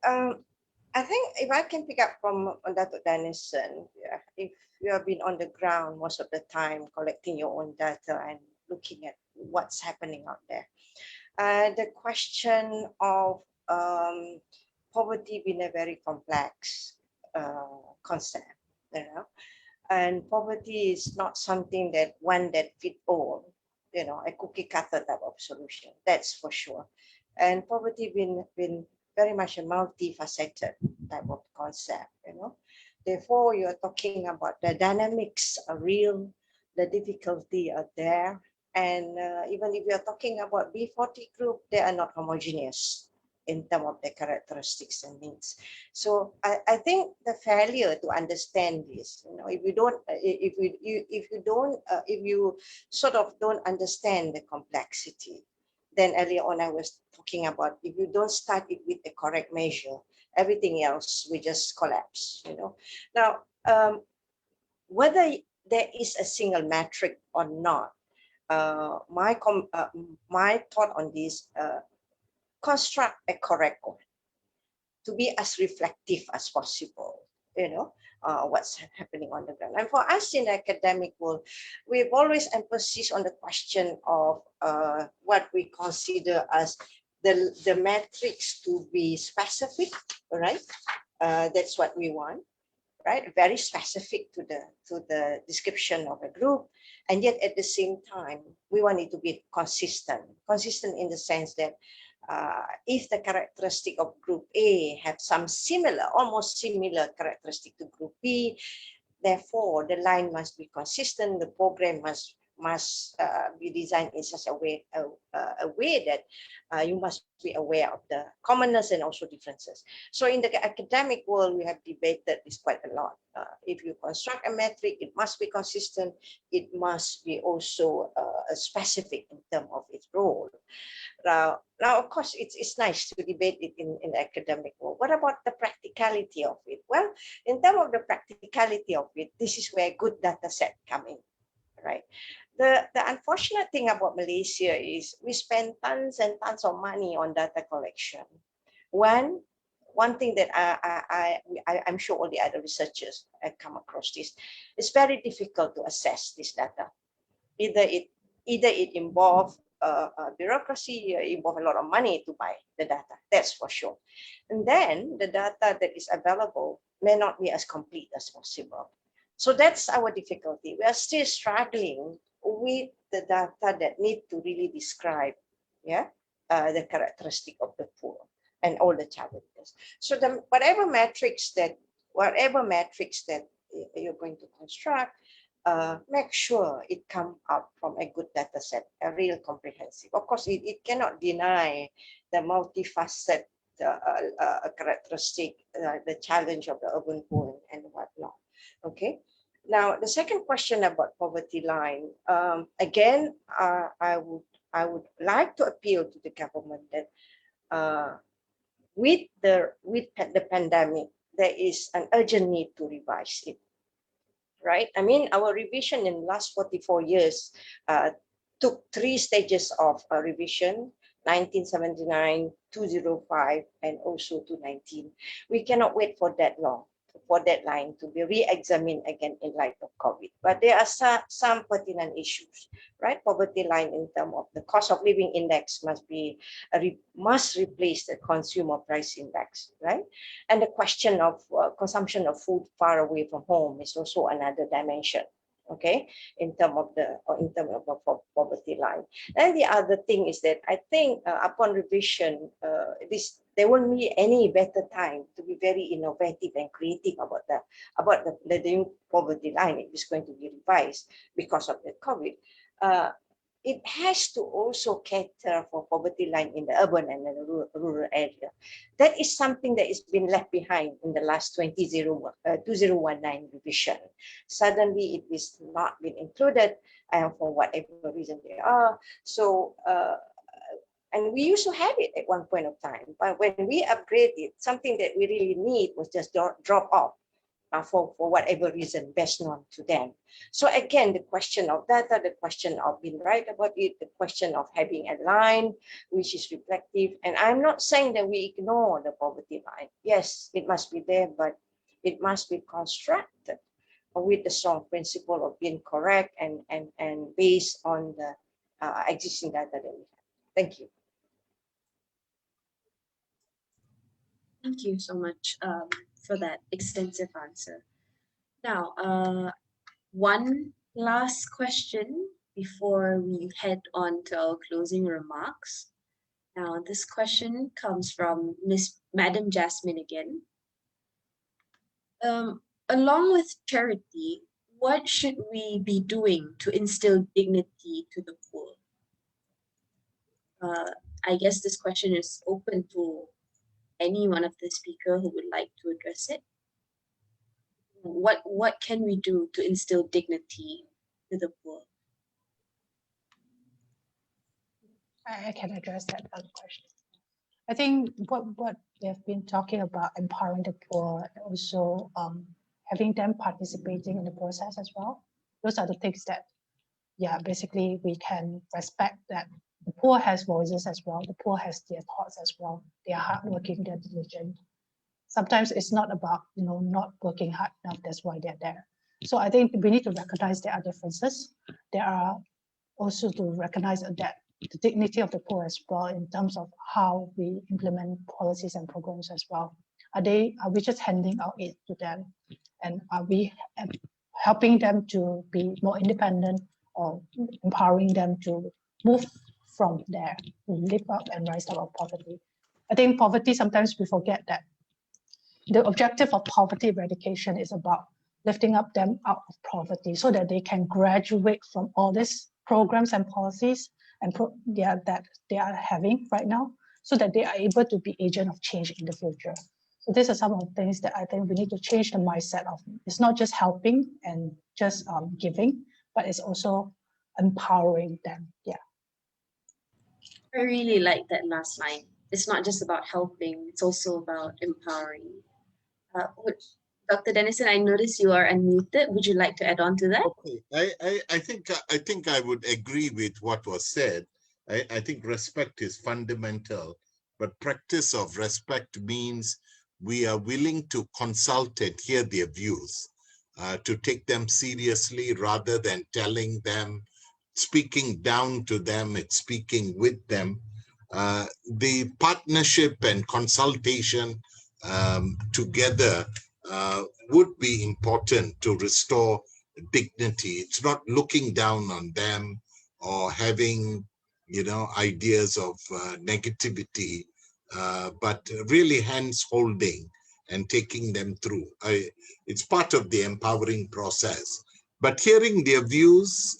I think if I can pick up from Datuk Denison, if you have been on the ground most of the time collecting your own data and looking at what's happening out there, the question of poverty being a very complex concept, and poverty is not something that one that fit all, a cookie cutter type of solution. That's for sure. And poverty been very much a multifaceted type of concept, Therefore, you're talking about the dynamics are real, the difficulty are there. And even if you're talking about B40 group, they are not homogeneous in terms of their characteristics and needs. So I think the failure to understand this, if you sort of don't understand the complexity, then earlier on I was talking about, if you don't start it with the correct measure, everything else will just collapse, Now, whether there is a single metric or not, my thought on this, construct a correct one to be as reflective as possible, what's happening on the ground. And for us in the academic world, we've always emphasized on the question of what we consider as the metrics to be specific, right? That's what we want, right? Very specific to the description of a group, and yet at the same time, we want it to be consistent in the sense that if the characteristic of group A have some similar, almost similar characteristic to group B, therefore the line must be consistent, the program must be designed in such a way that you must be aware of the commonness and also differences. So in the academic world, we have debated this quite a lot. If you construct a metric, it must be consistent. It must be also specific in terms of its role. Now, of course, it's nice to debate it in the academic world. What about the practicality of it? Well, in terms of the practicality of it, this is where good data set come in, right? The unfortunate thing about Malaysia is we spend tons and tons of money on data collection. One thing that I'm sure all the other researchers have come across this, it's very difficult to assess this data. Either it involves bureaucracy, involve a lot of money to buy the data, that's for sure. And then the data that is available may not be as complete as possible. So that's our difficulty. We are still struggling with the data that need to really describe, the characteristic of the poor and all the challenges. So whatever metrics that you're going to construct, make sure it comes up from a good data set, a real comprehensive. Of course, it cannot deny the multifaceted characteristic, the challenge of the urban poor and whatnot. Okay. Now, the second question about poverty line, again, I would like to appeal to the government that with the pandemic, there is an urgent need to revise it. Right? I mean, our revision in the last 44 years took 3 stages of revision, 1979, 205, and also 219. We cannot wait for that long, for that line to be re-examined again in light of COVID. But there are some pertinent issues, right? Poverty line in terms of the cost of living index must replace the consumer price index, right? And the question of consumption of food far away from home is also another dimension, okay, in terms of the poverty line. And the other thing is that I think upon revision, there won't be any better time to be very innovative and creative about the new poverty line. It is going to be revised because of the COVID. It has to also cater for poverty line in the urban and the rural area. That is something that has been left behind in the last 2019 revision. Suddenly, it is not been included for whatever reason they are. So, and we used to have it at one point of time, but when we upgraded, something that we really need was just drop off. For whatever reason best known to them. So again, the question of data, the question of being right about it, the question of having a line which is reflective. And I'm not saying that we ignore the poverty line. Yes, it must be there, but it must be constructed with the strong principle of being correct and based on the existing data that we have. Thank you. Thank you so much for that extensive answer. Now, one last question before we head on to our closing remarks. Now, this question comes from Madam Jasmine again. Along with charity, what should we be doing to instill dignity to the poor? I guess this question is open to any one of the speakers who would like to address it. What can we do to instill dignity to the poor? I can address that other question. I think what we have been talking about, empowering the poor, and also having them participating in the process as well. Those are the things that, basically we can respect that the poor has voices as well. The poor has their thoughts as well. They are hardworking, they're diligent. Sometimes it's not about, not working hard enough. That's why they're there. So I think we need to recognize there are differences. There are also to recognize that the dignity of the poor as well in terms of how we implement policies and programs as well. Are we just handing out aid to them? And are we helping them to be more independent or empowering them to move from there to lift up and rise out of poverty. I think poverty, sometimes we forget that the objective of poverty eradication is about lifting up them out of poverty so that they can graduate from all these programs and policies and that they are having right now, so that they are able to be agent of change in the future. So these are some of the things that I think we need to change the mindset of. It's not just helping and just giving, but it's also empowering them. Yeah. I really like that last line. It's not just about helping, it's also about empowering. Dr. Denison, I notice you are unmuted. Would you like to add on to that? Okay, I think I would agree with what was said. I think respect is fundamental, but practice of respect means we are willing to consult and hear their views, to take them seriously rather than telling them, speaking down to them, and speaking with them. The partnership and consultation together would be important to restore dignity. It's not looking down on them or having, ideas of negativity, but really hands holding and taking them through. It's part of the empowering process. But hearing their views,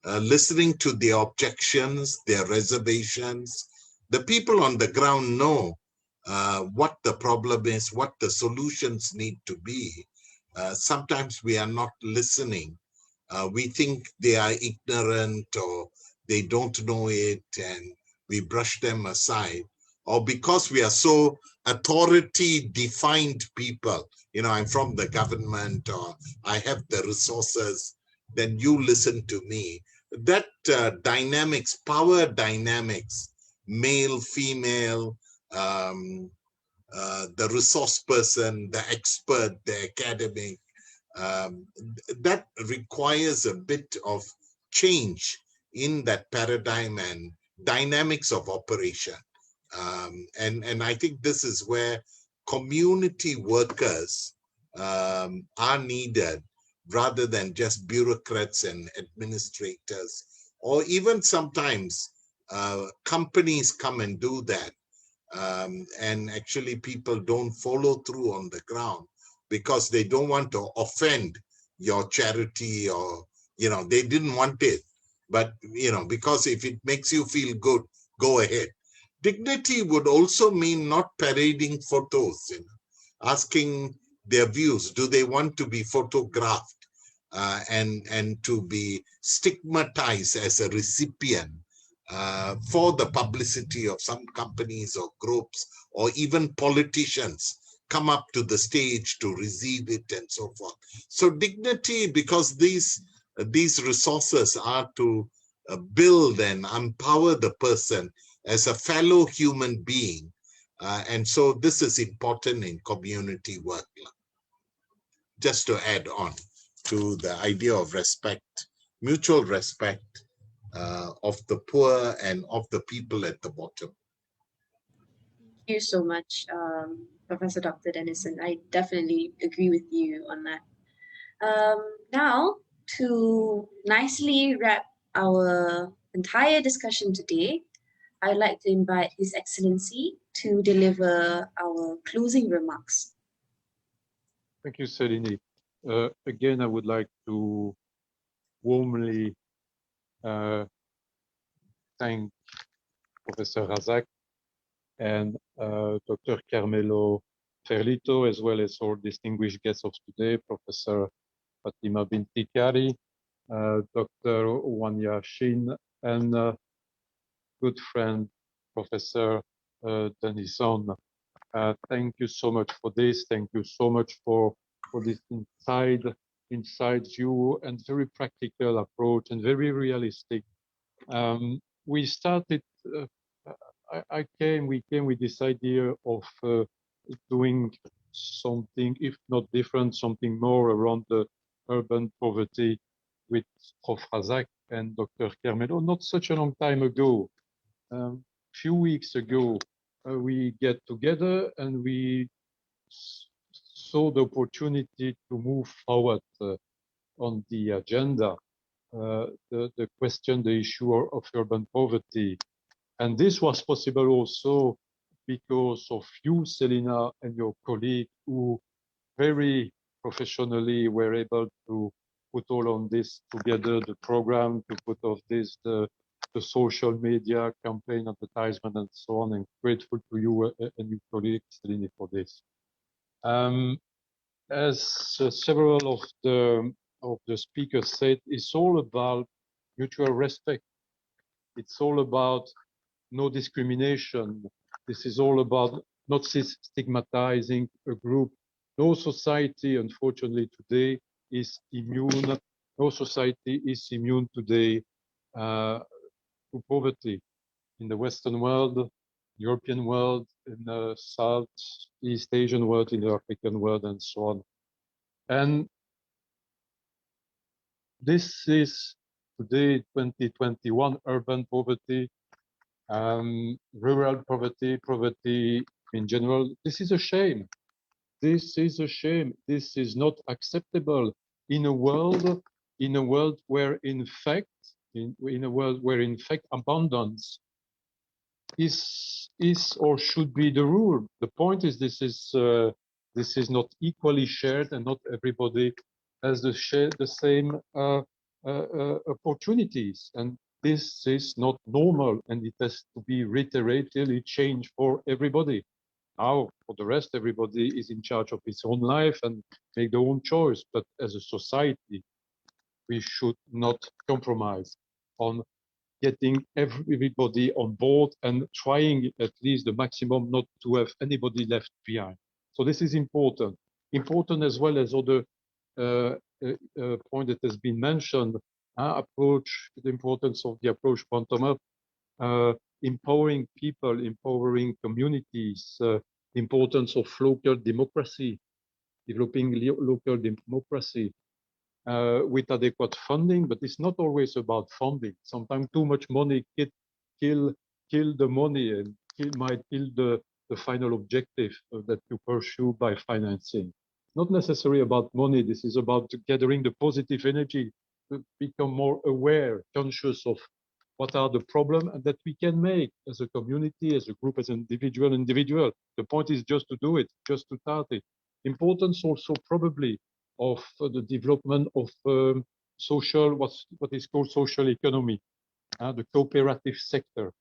listening to their objections, their reservations, the people on the ground know what the problem is, what the solutions need to be. Sometimes we are not listening. We think they are ignorant or they don't know it, and we brush them aside. Or because we are so authority-defined people, I'm from the government or I have the resources, then you listen to me. That dynamics, power dynamics, male, female, the resource person, the expert, the academic, that requires a bit of change in that paradigm and dynamics of operation. And I think this is where community workers are needed rather than just bureaucrats and administrators, or even sometimes companies come and do that. And actually people don't follow through on the ground because they don't want to offend your charity, or, they didn't want it. But, because if it makes you feel good, go ahead. Dignity would also mean not parading photos, asking their views. Do they want to be photographed and to be stigmatized as a recipient for the publicity of some companies or groups, or even politicians come up to the stage to receive it and so forth. So dignity, because these resources are to build and empower the person as a fellow human being. And so this is important in community work. Just to add on to the idea of respect, mutual respect of the poor and of the people at the bottom. Thank you so much, Professor Dr. Denison. I definitely agree with you on that. Now, to nicely wrap our entire discussion today, I'd like to invite His Excellency to deliver our closing remarks. Thank you, Selini. Again, I would like to warmly thank Professor Razak and Dr. Carmelo Ferlito, as well as our distinguished guests of today, Professor Fatimah binti Kari, Dr. Shin, and good friend, Professor Denison. Thank you so much for this. Thank you so much for this inside view and very practical approach and very realistic. We started, we came with this idea of doing something, if not different, something more around the urban poverty with Prof. Razak and Dr. Carmelo not such a long time ago. Few weeks ago, we get together and we saw the opportunity to move forward on the agenda. the question, the issue of urban poverty. And this was possible also because of you, Selina, and your colleague, who very professionally were able to put all on this together, the program, to put off this, the social media campaign, advertisement, and so on. And grateful to you and your colleague, Selina, for this. As several of the speakers said, it's all about mutual respect. It's all about no discrimination. This is all about not stigmatizing a group. No society, unfortunately, today is immune. No society is immune today to poverty in the Western world, European world, in the Southeast Asian world, in the African world, and so on. And this is today, 2021, urban poverty, rural poverty, poverty in general. This is a shame. This is a shame. This is not acceptable in a world where, in fact, abundance is or should be the rule. The point is, this is not equally shared, and not everybody has the same opportunities. And this is not normal, and it has to be reiterated, changed for everybody. Now, for the rest, everybody is in charge of his own life and make their own choice. But as a society, we should not compromise on getting everybody on board and trying at least the maximum not to have anybody left behind. So this is important. Important as well as other point that has been mentioned, approach, the importance of the approach bottom-up, empowering people, empowering communities, importance of local democracy, developing local democracy with adequate funding, but it's not always about funding. Sometimes too much money kill the money and might kill the final objective that you pursue by financing. Not necessarily about money. This is about gathering the positive energy to become more aware, conscious of what are the problems and that we can make as a community, as a group, as an individual. The point is just to do it, just to start it. Importance also probably of the development of social, what is called social economy, the cooperative sector.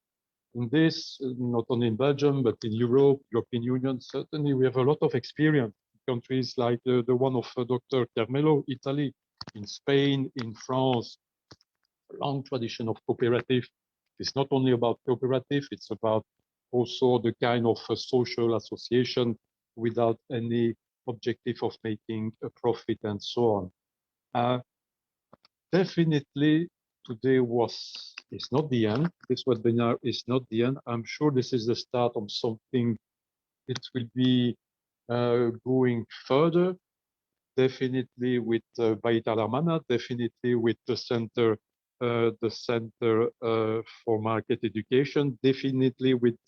In this, not only in Belgium, but in Europe, European Union, certainly we have a lot of experience. Countries like the one of Dr. Carmelo, Italy, in Spain, in France, a long tradition of cooperative. It's not only about cooperative, it's about also the kind of social association without any objective of making a profit and so on. Definitely today is not the end. This webinar is not the end. I'm sure this is the start of something. It will be going further, definitely with by Al-Amanah, definitely with the Center for Market Education, definitely with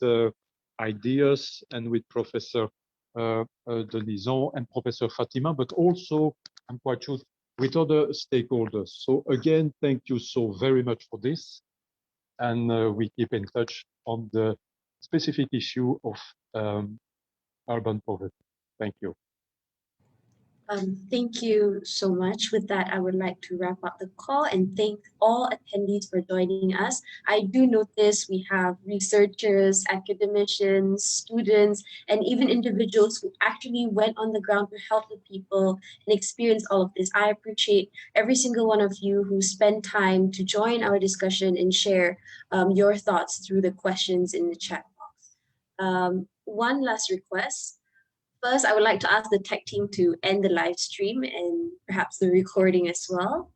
ideas and with Professor Denison and Professor Fatimah, but also, I'm quite sure, with other stakeholders. So again, thank you so very much for this. And we keep in touch on the specific issue of urban poverty. Thank you. Thank you so much. With that, I would like to wrap up the call and thank all attendees for joining us. I do notice we have researchers, academicians, students, and even individuals who actually went on the ground to help the people and experience all of this. I appreciate every single one of you who spent time to join our discussion and share your thoughts through the questions in the chat box. One last request. First, I would like to ask the tech team to end the live stream and perhaps the recording as well.